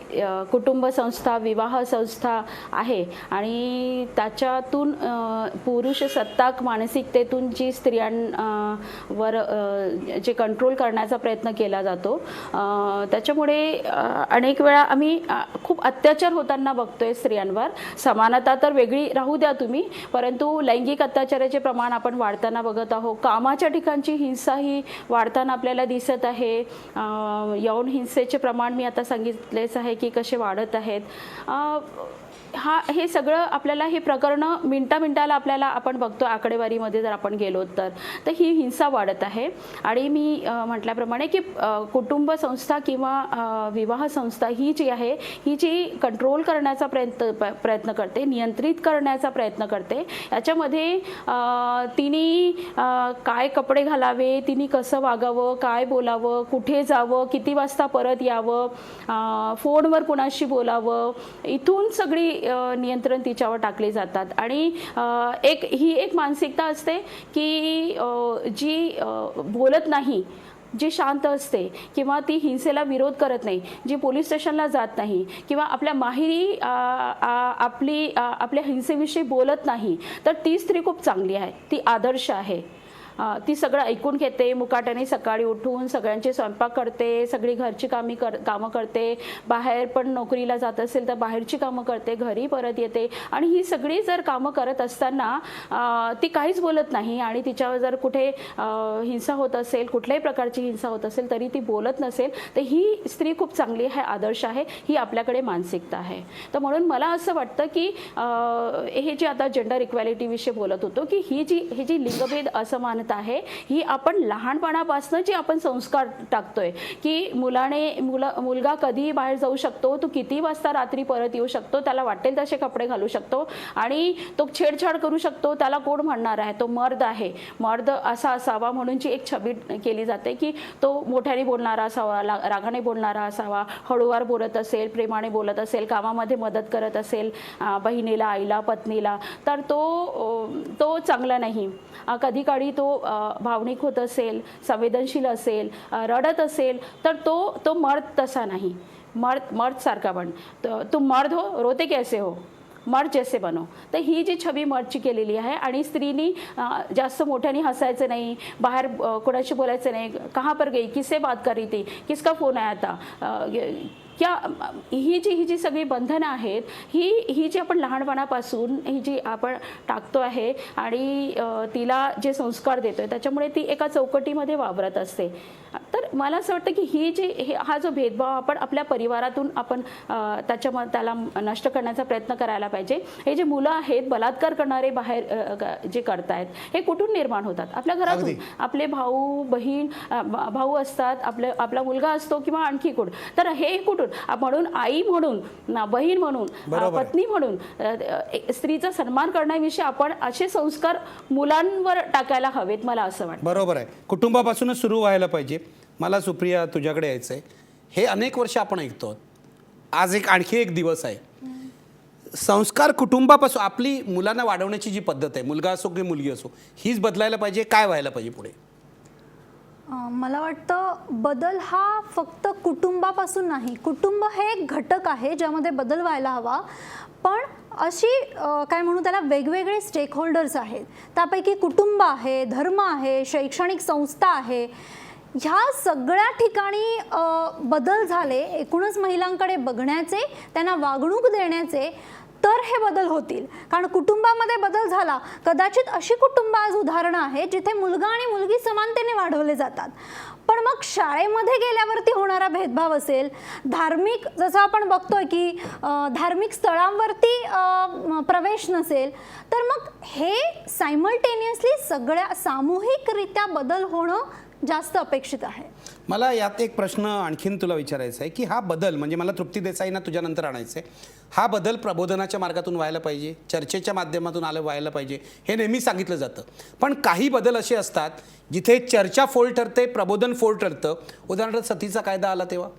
कुटुंब संस्था, विवाह संस्था आहे आणि त्याच्यातून पुरुष सत्ताक मानसिकतेतून जी स्त्रियांवर जे कंट्रोल करण्याचा प्रयत्न केला जातो, त्याच्यामुळे अनेक वेळा आम्ही खूप अत्याचार होताना बघतोय स्त्रियांवर. समानता तर वेगळी राहू द्या तुम्ही, परंतु लैंगिक अत्याचाराचे प्रमाण आपण वाढताना बघत आहोत. कामाच्या ठिकाणची हिंसा ही वाढताना आपल्याला दिसत आहे. यौन हिंसेचे प्रमाण मी आता सांगितलेच आहे की कसे वाढत आहेत. हे सगळं आपल्याला हे प्रकरणं मिनिटाला आपल्याला आपण बघतो. आकडेवारीमध्ये जर आपण गेलो तर ही हिंसा वाढत आहे. आणि मी म्हटल्याप्रमाणे की कुटुंब संस्था किंवा विवाह संस्था ही जी आहे, ही जी कंट्रोल करण्याचा प्रयत्न करते, नियंत्रित करण्याचा प्रयत्न करते. याच्यामध्ये तिने काय कपडे घालावे, तिने कसं वागावं, काय बोलावं, कुठे जावं, किती वाजता परत यावं, फोनवर कुणाशी बोलावं, इथून सगळी नियंत्रण तिच्यावर टाकले जातात. आणि ही एक मानसिकता असते की जी बोलत नाही, जी शांत असते किंवा ती हिंसेला विरोध करत नाही, जी पोलीस स्टेशनला जात नाही किंवा आपल्या माहेरी आपल्या हिंसेविषयी बोलत नाही, तर ती स्त्री खूप चांगली आहे, ती आदर्श आहे. ती सगळं ऐकून घेते, मुकाट्याने सकाळी उठून सगळ्यांचे स्वयंपाक करते, सगळी घरची कामं करते, बाहेर पण नोकरीला जात असेल तर बाहेरची कामं करते, घरी परत येते. आणि ही सगळी जर कामं करत असताना ती काहीच बोलत नाही आणि तिच्यावर जर कुठे हिंसा होत असेल, कुठल्याही प्रकारची हिंसा होत असेल तरी ती बोलत नसेल, तर ही स्त्री खूप चांगली आहे, आदर्श आहे. ही आपल्याकडे मानसिकता आहे. तर म्हणून मला असं वाटतं की हे जे आता जेंडर इक्वॅलिटी विषयी बोलत होतो की हे जी लिंगभेद असमानता म्हणत आहे, ही आपण लहानपणापासून जी आपण संस्कार टाकतोय की मुलगा कधीही बाहेर जाऊ शकतो, तो किती वाजता रात्री परत येऊ शकतो, त्याला वाटेल तसे कपडे घालू शकतो आणि तो छेडछाड करू शकतो, त्याला कोण म्हणणार आहे, तो मर्द आहे, मर्द असा असावा म्हणून जी एक छबी केली जाते की तो मोठ्याने बोलणारा असावा, रागाने बोलणारा असावा, हळूवार बोलत असेल, प्रेमाने बोलत असेल, कामामध्ये मदत करत असेल बहिणीला, आईला, पत्नीला, तर तो चांगला नाही. कधी काळी तो भावनिक होत असेल, संवेदनशील असेल, रडत असेल, तर तो मर्द तसा नाही. मर्द सारखा बन, तुम मर्द हो, रोते कैसे हो, मर्द जैसे बनो. तर ही जी छबी मर्दची केलेली आहे आणि स्त्रीनी जास्त मोठ्याने हसायचं नाही, बाहेर कोणाशी बोलायचं नाही, कहाँ पर गई, किससे बात कर रही थी, किसका फोन आया था, क्या ही जी सगळी बंधनं आहेत, ही जी आपण लहानपणापासून ही जी आपण टाकतो आहे आणि तिला जे संस्कार देतोय त्याच्यामुळे ती एका चौकटीमध्ये वावरत असते. तर मला असं वाटतं की हा जो भेदभाव आपण आपल्या परिवारातून आपण त्याला नष्ट करण्याचा प्रयत्न करायला पाहिजे. हे जे मुलं आहेत बलात्कार करणारे बाहेर जे करतायत, हे कुठून निर्माण होतात? आपल्या घरातून. आपले भाऊ बहीण, भाऊ असतात, आपला मुलगा असतो किंवा आणखी कोण, तर हे कुठून? म्हणून आई म्हणून, बहीण म्हणून, पत्नी म्हणून स्त्रीचा सन्मान करण्याविषयी आपण असे संस्कार मुलांवर टाकायला हवेत, मला असं वाटतं. बरोबर आहे, कुटुंबापासूनच सुरू व्हायला पाहिजे. मला सुप्रिया तुझ्याकडे यायचं आहे. हे अनेक वर्ष आपण ऐकतो, आज आणखी एक दिवस आहे. संस्कार कुटुंबापासून आपली मुलांना वाढवण्याची जी पद्धत आहे, मुलगा असो की मुलगी असो, हीच बदलायला पाहिजे. काय व्हायला पाहिजे पुढे? मला वाटतं बदल हा फक्त कुटुंबापासून नाही, कुटुंब हे एक घटक आहे ज्यामध्ये बदल व्हायला हवा. पण अशी काय म्हणू त्याला, वेगवेगळे स्टेक होल्डर्स आहेत. त्यापैकी कुटुंब आहे, धर्म आहे, शैक्षणिक संस्था आहे. ह्या सगळ्या ठिकाणी बदल झाले, एकूणच महिलांकडे बघण्याचे, त्यांना वागणूक देण्याचे, तर हे बदल होतील. कारण कुटुंबामध्ये बदल झाला, कदाचित अशी कुटुंब आज उदाहरणं आहेत जिथे मुलगा आणि मुलगी समानतेने वाढवले जातात. पण मग शाळेमध्ये गेल्यावरती होणारा भेदभाव असेल, धार्मिक, जसं आपण बघतोय की धार्मिक स्थळांवरती प्रवेश नसेल, तर मग हे सायमल्टेनियसली सगळ्या सामूहिकरित्या बदल होणं जास्त अपेक्षित आहे. मला यात एक प्रश्न आणखीन तुला विचारायचा आहे की हा बदल, म्हणजे मला तृप्ती देसाईंना तुझ्यानंतर आणायचं आहे, हा बदल प्रबोधनाच्या मार्गातून व्हायला पाहिजे, चर्चेच्या माध्यमातून व्हायला पाहिजे, हे नेहमी सांगितलं जातं. पण काही बदल असे असतात जिथे चर्चा फोल ठरते, प्रबोधन फोल ठरतं. उदाहरणार्थ सतीचा कायदा आला तेव्हा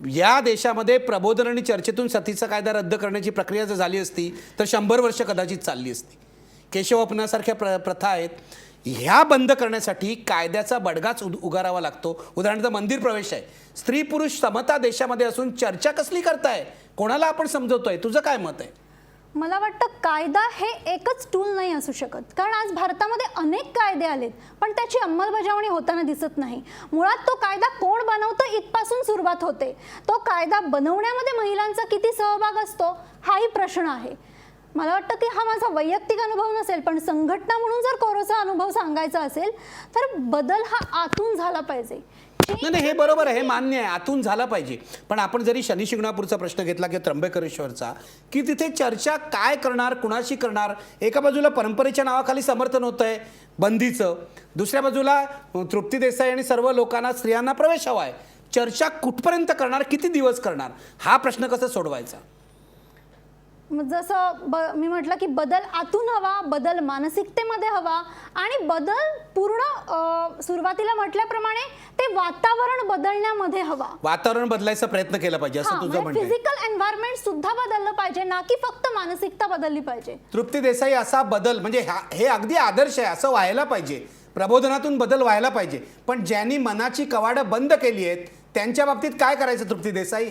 या देशामध्ये प्रबोधन आणि चर्चेतून सतीचा कायदा रद्द करण्याची प्रक्रिया जर झाली असती तर 100 वर्ष कदाचित चालली असती. केशवपनासारख्या प्रथा आहेत, ह्या बंद करण्यासाठी कायद्याचा बडगाच उगारावा लागतो. उदाहरणार्थ मंदिर प्रवेश आहे, स्त्री पुरुष समता देशामध्ये असून चर्चा कसली करताय, कोणाला आपण समजवतोय? तुझं काय मत आहे? मला वाटतं कायदा हे एकच टूल नाही असू शकत. कारण आज भारतामध्ये अनेक कायदे आलेत पण त्याची अंमलबजावणी होताना दिसत नाही. मुळात तो कायदा कोण बनवतं इथपासून सुरुवात होते. तो कायदा बनवण्यामध्ये महिलांचा किती सहभाग असतो हाही प्रश्न आहे. मला वाटतं की हा माझा वैयक्तिक अनुभव नसेल, पण संघटना म्हणून जर कोरोचा अनुभव सांगायचा असेल तर बदल हा आतून झाला पाहिजे. नाही, हे बरोबर आहे, हे मान्य आहे, आतून झाला पाहिजे. पण आपण जरी शनी शिंगणापूरचा प्रश्न घेतला किंवा त्र्यंबकेश्वरचा, की तिथे चर्चा काय करणार, कुणाशी करणार? एका बाजूला परंपरेच्या नावाखाली समर्थन होत आहे बंदीचं, दुसऱ्या बाजूला तृप्ती देसाई आणि सर्व लोकांना, स्त्रियांना प्रवेश हवा आहे. चर्चा कुठपर्यंत करणार, किती दिवस करणार, हा प्रश्न कसा सोडवायचा? जसं मी म्हटलं की बदल आतून हवा, बदल मानसिकतेमध्ये हवा आणि बदल पूर्ण सुरुवातीला म्हटल्याप्रमाणे ते वातावरण बदलण्यामध्ये हवा. वातावरण बदलायचा प्रयत्न केला पाहिजे असं तुझं म्हणणं आहे. फिजिकल एन्व्हायरमेंट सुद्धा बदललं पाहिजे, ना की फक्त मानसिकता बदलली पाहिजे. तृप्ती देसाई, असा बदल म्हणजे हे अगदी आदर्श आहे, असं व्हायला पाहिजे, प्रबोधनातून बदल व्हायला पाहिजे. पण ज्यांनी मनाची कवाडं बंद केली आहेत त्यांच्या बाबतीत काय करायचं तृप्ती देसाई?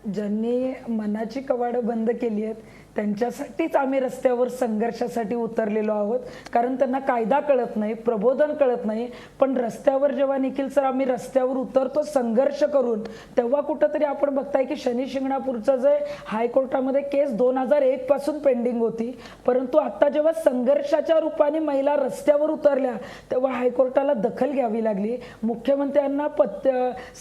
ज्यांनी मनाची कवाडं बंद केली आहेत त्यांच्यासाठीच आम्ही रस्त्यावर संघर्षासाठी उतरलेलो आहोत. कारण त्यांना कायदा कळत नाही, प्रबोधन कळत नाही. पण रस्त्यावर जेव्हा निखिल सर आम्ही रस्त्यावर उतरतो संघर्ष करून, तेव्हा कुठंतरी आपण बघताय की शनी शिंगणापूरचं जे हायकोर्टामध्ये केस 2001 पासून पेंडिंग होती, परंतु आता जेव्हा संघर्षाच्या रूपाने महिला रस्त्यावर उतरल्या तेव्हा हायकोर्टाला दखल घ्यावी लागली. मुख्यमंत्र्यांना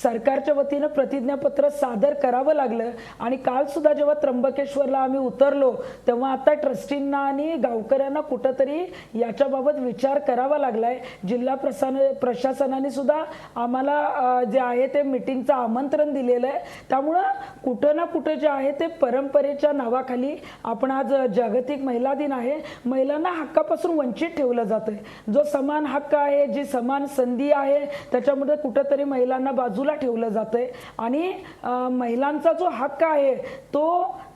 सरकारच्या वतीनं प्रतिज्ञापत्र सादर करावं लागलं. आणि काल सुद्धा जेव्हा त्र्यंबकेश्वरला आम्ही उतरलो आलो तेव्हा आता ट्रस्टींना आणि गावकऱ्यांना कुठंतरी याच्याबाबत विचार करावा लागलाय. जिल्हा प्रशासनाने सुद्धा आम्हाला जे आहे ते मीटिंगचं आमंत्रण दिलेलं आहे. त्यामुळं कुठं ना कुठं जे आहे ते परंपरेच्या नावाखाली आपण आज जागतिक महिला दिन आहे, महिलांना हक्कापासून वंचित ठेवलं जातंय. जो समान हक्क आहे, जी समान संधी आहे, त्याच्यामध्ये कुठंतरी महिलांना बाजूला ठेवलं जातंय. आणि महिलांचा जो हक्क आहे तो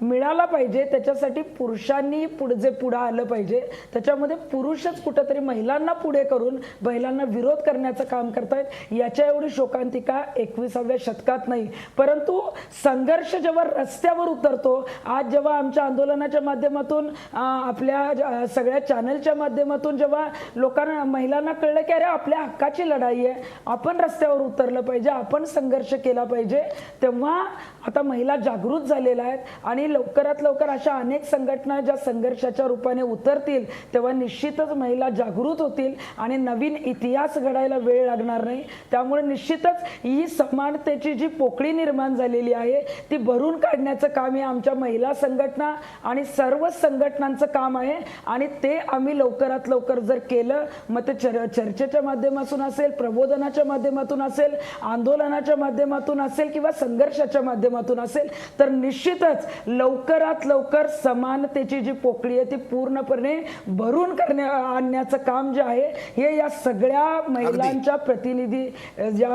मिळाला पाहिजे, त्याच्यासाठी पुरुषांनी पुढं आलं पाहिजे. त्याच्यामध्ये पुरुषच कुठंतरी महिलांना पुढे करून महिलांना विरोध करण्याचं काम करतायत. याच्या एवढी शोकांतिका 21व्या शतकात नाही. परंतु संघर्ष जेव्हा रस्त्यावर उतरतो, आज जेव्हा आमच्या आंदोलनाच्या माध्यमातून आपल्या सगळ्या चॅनलच्या माध्यमातून जेव्हा लोकांना महिलांना कळलं की अरे आपल्या हक्काची लढाई आहे, आपण रस्त्यावर उतरलं पाहिजे, आपण संघर्ष केला पाहिजे, तेव्हा आता महिला जागृत झालेल्या आहेत. आणि लवकरात लवकर अशा अनेक संघटना ज्या संघर्षाच्या रूपाने उतरतील तेव्हा निश्चितच महिला जागृत होतील आणि नवीन इतिहास घडायला वेळ लागणार नाही. त्यामुळे निश्चितच ही समानतेची जी पोकळी निर्माण झालेली आहे ती भरून काढण्याचं काम हे आमच्या महिला संघटना आणि सर्व संघटनांचं काम आहे. आणि ते आम्ही लवकरात लवकर जर केलं, मग ते चर्चेच्या माध्यमातून असेल, प्रबोधनाच्या माध्यमातून असेल, आंदोलनाच्या माध्यमातून असेल किंवा संघर्षाच्या माध्यमातून असेल, तर निश्चितच लवकरात लवकर समानतेची जी पोकळी आहे ती पूर्णपणे भरून आणण्याचं काम जे आहे हे या सगळ्या महिलांच्या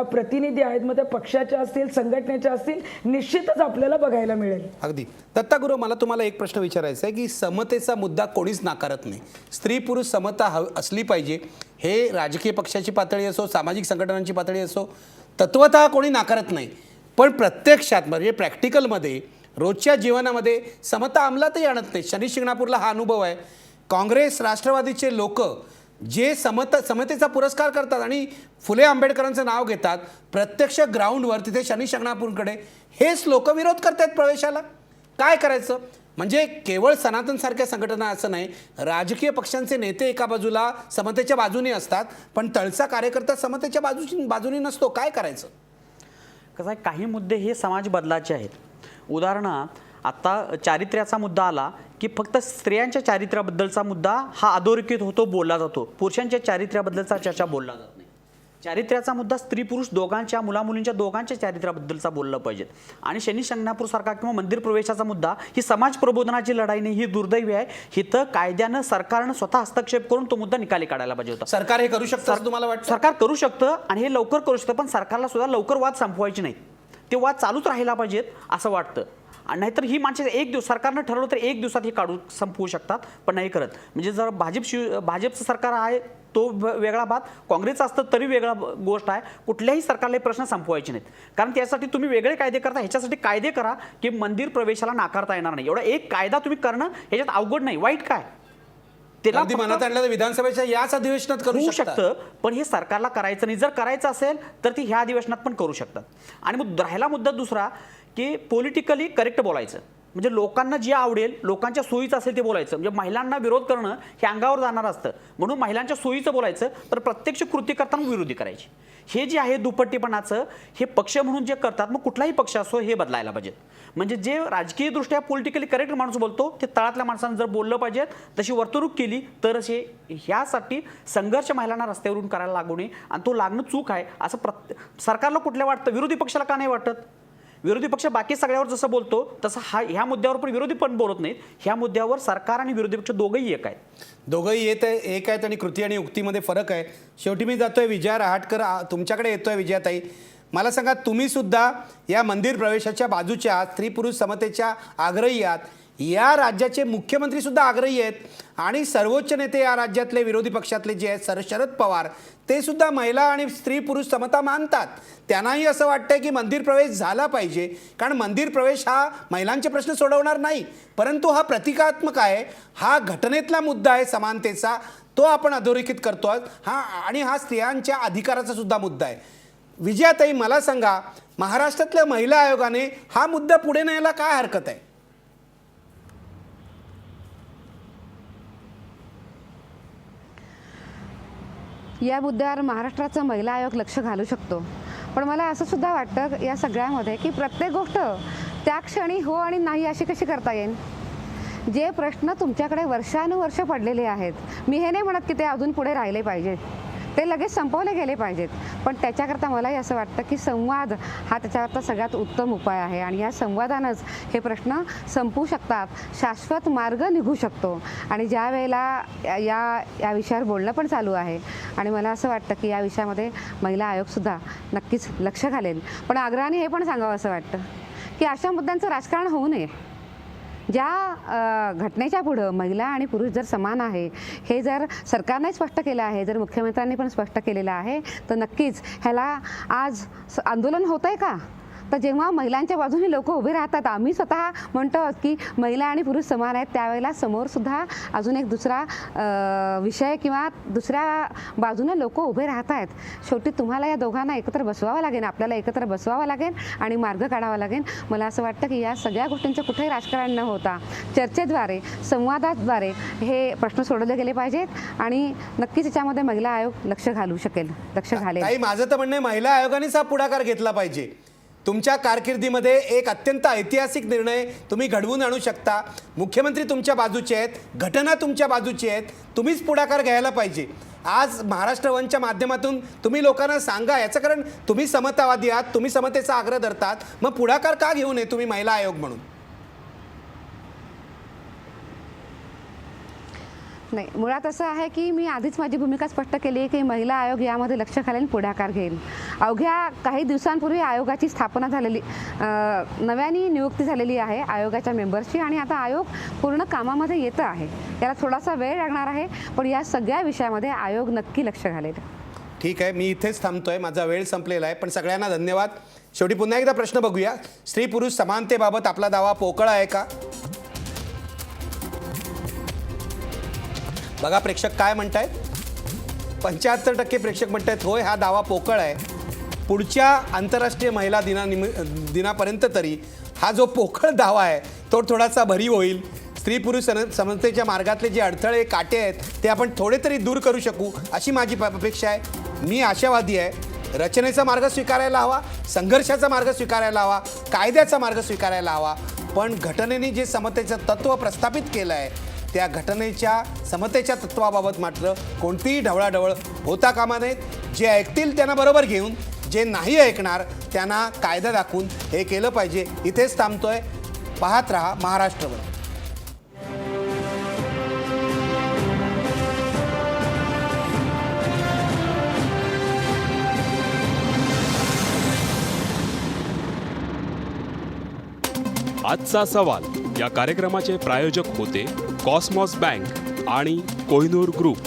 प्रतिनिधी आहेत, मग त्या पक्षाच्या असतील, संघटनेच्या असतील, निश्चितच आपल्याला बघायला मिळेल. अगदी. दत्ता गुरु, मला तुम्हाला एक प्रश्न विचारायचा आहे की समतेचा मुद्दा कोणीच नाकारत नाही. स्त्री पुरुष समता असली पाहिजे, हे राजकीय पक्षाची पातळी असो, सामाजिक संघटनांची पातळी असो, तत्वतः कोणी नाकारत नाही. पण प्रत्यक्षात म्हणजे प्रॅक्टिकलमध्ये रोजच्या जीवनामध्ये समता अंमलातही आणत नाही. शनी शिंगणापूरला हा अनुभव आहे. काँग्रेस राष्ट्रवादीचे लोक जे समतेचा पुरस्कार करतात आणि फुले आंबेडकरांचं नाव घेतात, प्रत्यक्ष ग्राउंडवर तिथे शनी शिंगणापूरकडे हेच लोक विरोध करतात प्रवेशाला. काय करायचं? म्हणजे केवळ सनातनसारख्या संघटना असं नाही, राजकीय पक्षांचे नेते एका बाजूला समतेच्या बाजूने असतात, पण तळचा कार्यकर्ता समतेच्या बाजूने नसतो. काय करायचं? कसं आहे, काही मुद्दे हे समाज बदलाचे आहेत. उदाहरणार्थ आता चारित्र्याचा मुद्दा आला की फक्त स्त्रियांच्या चारित्र्याबद्दलचा मुद्दा हा अधोरेखित होतो, बोलला जातो. पुरुषांच्या चारित्र्याबद्दलचा चर्चा बोलला जात नाही. चारित्र्याचा मुद्दा स्त्री पुरुष दोघांच्या, मुलामुलींच्या दोघांच्या चारित्र्याबद्दलचा बोललं पाहिजे. आणि शनी शिंगणापूरसारखा किंवा मंदिर प्रवेशाचा मुद्दा ही समाज प्रबोधनाची लढाई नाही, ही दुर्दैवी आहे. हिथं कायद्यानं सरकारनं स्वतः हस्तक्षेप करून तो मुद्दा निकाली काढायला पाहिजे होता. सरकार हे करू शकतं असं तुम्हाला वाटतं? सरकार करू शकतं आणि हे लवकर करू शकतं, पण सरकारला सुद्धा लवकर वाद संपवायचे नाहीत. ते वाद चालूच राहायला पाहिजेत असं वाटतं. आणि नाहीतर ही माणसं एक दिवस सरकारनं ठरवलं तर एक दिवसात हे काढून संपवू शकतात, पण नाही करत. म्हणजे जर भाजपचं सरकार आहे तो वेगळा बात, काँग्रेसचं असतं तरी वेगळा गोष्ट आहे. कुठल्याही सरकारला प्रश्न संपवायचे नाहीत, कारण त्यासाठी तुम्ही वेगळे कायदे करता. ह्याच्यासाठी कायदे करा की मंदिर प्रवेशाला नाकारता येणार नाही. एवढा एक कायदा तुम्ही करणं ह्याच्यात अवघड नाही. वाईट काय? त्याला मनात आणलं तर विधानसभेच्या याच अधिवेशनात करू शकतं, पण हे सरकारला करायचं नाही. जर करायचं असेल तर ती ह्या अधिवेशनात पण करू शकतात. आणि मग राहिला मुद्दा दुसरा की पॉलिटिकली करेक्ट बोलायचं, म्हणजे लोकांना जे आवडेल, लोकांच्या सोयीचं असेल ते बोलायचं. म्हणजे महिलांना विरोध करणं हे अंगावर जाणार असतं, म्हणून महिलांच्या सोयीचं बोलायचं, तर प्रत्यक्ष कृती करताना विरोधी करायची. हे जे आहे दुपट्टीपणाचं, हे पक्ष म्हणून जे करतात, मग कुठलाही पक्ष असो, हे बदलायला पाहिजे. म्हणजे जे राजकीयदृष्ट्या पॉलिटिकली करेक्ट माणूस बोलतो ते तळातल्या माणसानं जर बोललं पाहिजे, तशी वर्तणूक केली तरच हे. ह्यासाठी संघर्ष महिलांना रस्त्यावरून करायला लागू नये, आणि तो लागणं चूक आहे असं सरकारला कुठल्या वाटतं, विरोधी पक्षाला का नाही वाटत? विरोधी पक्ष बाकी सगळ्यावर जसं बोलतो तसं ह्या मुद्द्यावर पण विरोधी पण बोलत नाहीत. ह्या मुद्द्यावर सरकार आणि विरोधी पक्ष दोघंही एक आहेत. दोघंही एक आहेत आणि कृती आणि युक्तीमध्ये फरक आहे. शेवटी मी जातोय विजया रहाटकर, तुमच्याकडे येतोय विजयाताई. मला सांगा, तुम्ही सुद्धा या मंदिर प्रवेशाच्या बाजूच्या, स्त्री पुरुष समतेच्या आग्रही आहात. या राज्याचे मुख्यमंत्री सुद्धा आग्रही आहेत आणि सर्वोच्च नेते या राज्यातले विरोधी पक्षातले जे आहेत शरद पवार, ते सुद्धा महिला आणि स्त्री पुरुष समता मानतात. त्यांनाही असं वाटतंय की मंदिर प्रवेश झाला पाहिजे, कारण मंदिर प्रवेश हा महिलांचे प्रश्न सोडवणार नाही, परंतु हा प्रतिकात्मक आहे. हा घटनेतला मुद्दा आहे समानतेचा, तो आपण अधोरेखित करतो हा, आणि हा स्त्रियांच्या अधिकाराचा सुद्धा मुद्दा आहे. विजयाताई, मला सांगा, महाराष्ट्रातल्या महिला आयोगाने हा मुद्दा पुढे न्यायला काय हरकत आहे? या मुद्द्यावर महाराष्ट्राचा महिला आयोग लक्ष घालू शकतो, पण मला असं सुद्धा वाटतं या सगळ्यामध्ये की प्रत्येक गोष्ट त्या क्षणी हो आणि नाही अशी कशी करता येईल. जे प्रश्न तुमच्याकडे वर्षानुवर्ष पडलेले आहेत, मी हे नाही म्हणत की ते अजून पुढे राहिले पाहिजेत, ते लगेच संपवले गेले पाहिजेत, पण त्याच्याकरता मलाही असं वाटतं की संवाद हा त्याच्याकरता सगळ्यात उत्तम उपाय आहे आणि या संवादानंच हे प्रश्न संपू शकतात, शाश्वत मार्ग निघू शकतो. आणि ज्या वेळेला या विषयावर बोलणं पण चालू आहे आणि मला असं वाटतं की या विषयामध्ये महिला आयोगसुद्धा नक्कीच लक्ष घालेल. पण आग्रहाने हे पण सांगावं असं वाटतं की अशा मुद्द्यांचं राजकारण होऊ नये. ज्या घटनेच्या पुढं महिला आणि पुरुष जर समान आहे हे जर सरकारने स्पष्ट केलं आहे, जर मुख्यमंत्र्यांनी पण स्पष्ट केलेलं आहे, तर नक्कीच ह्याला आज आंदोलन होतं आहे का? तर जेव्हा महिलांच्या बाजूने लोक उभे राहतात, आम्ही स्वतः म्हणतो की महिला आणि पुरुष समान आहेत, त्यावेळेला समोरसुद्धा अजून एक दुसरा विषय किंवा दुसऱ्या बाजूने लोक उभे राहत आहेत. शेवटी तुम्हाला या दोघांना एकत्र बसवावं लागेल, आपल्याला एकत्र बसवावं लागेल आणि मार्ग काढावा लागेल. मला असं वाटतं की या सगळ्या गोष्टींचं कुठेही राजकारण न होता चर्चेद्वारे, संवादाद्वारे हे प्रश्न सोडवले गेले पाहिजेत आणि नक्कीच याच्यामध्ये महिला आयोग लक्ष घालू शकेल, लक्ष घालेल. ताई, माझं तर म्हणणं आहे महिला आयोगानेच हा पुढाकार घेतला पाहिजे. तुमच्या कारकिर्दीमध्ये एक अत्यंत ऐतिहासिक निर्णय तुम्ही घडवून आणू शकता. मुख्यमंत्री तुमच्या बाजूचे आहेत, घटना तुमच्या बाजूची आहेत, तुम्हीच पुढाकार घ्यायला पाहिजे. आज महाराष्ट्र वनच्या माध्यमातून तुम्ही लोकांना सांगा याचं, कारण तुम्ही समतावादी आहात, तुम्ही समतेचा आग्रह धरतात, मग पुढाकार का घेऊ नये तुम्ही महिला आयोग म्हणून? नाही, मुळात असं आहे की मी आधीच माझी भूमिका स्पष्ट केली आहे की महिला आयोग यामध्ये लक्ष घालेल, पुढाकार घेईल. अवघ्या काही दिवसांपूर्वी आयोगाची स्थापना झालेली, नव्याने नियुक्ती झालेली आहे आयोगाच्या मेंबर्सची आणि आता आयोग पूर्ण कामामध्ये येतं आहे. याला थोडासा वेळ लागणार आहे, पण या सगळ्या विषयामध्ये आयोग नक्की लक्ष घालेल. ठीक आहे, मी इथेच थांबतोय, माझा वेळ संपलेला आहे, पण सगळ्यांना धन्यवाद. शेवटी पुन्हा एकदा प्रश्न बघूया. स्त्री पुरुष समानतेबाबत आपला दावा पोकळ आहे का? बघा प्रेक्षक काय म्हणतायत. 75% प्रेक्षक म्हणतायत होय, हा दावा पोकळ आहे. पुढच्या आंतरराष्ट्रीय महिला दिनापर्यंत तरी हा जो पोकळ दावा आहे तो थोडासा भरीव होईल. स्त्री पुरुष समतेच्या मार्गातले जे अडथळे काटे आहेत ते आपण थोडे तरी दूर करू शकू अशी माझी अपेक्षा आहे. मी आशावादी आहे. रचनेचा मार्ग स्वीकारायला हवा, संघर्षाचा मार्ग स्वीकारायला हवा, कायद्याचा मार्ग स्वीकारायला हवा, पण घटनेने जे समतेचं तत्त्व प्रस्थापित केलं आहे त्या घटनेच्या समतेच्या तत्त्वाबाबत मात्र कोणतीही ढवळाढवळ होता कामा नयेत. जे ऐकतील त्यांना बरोबर घेऊन, जे नाही ऐकणार त्यांना कायदा दाखवून हे केलं पाहिजे. इथेच थांबतोय. पाहत रहा महाराष्ट्रवर. आजचा सवाल या कार्यक्रमाचे प्रायोजक होते कॉस्मॉस बँक आणि कोहिनूर ग्रुप.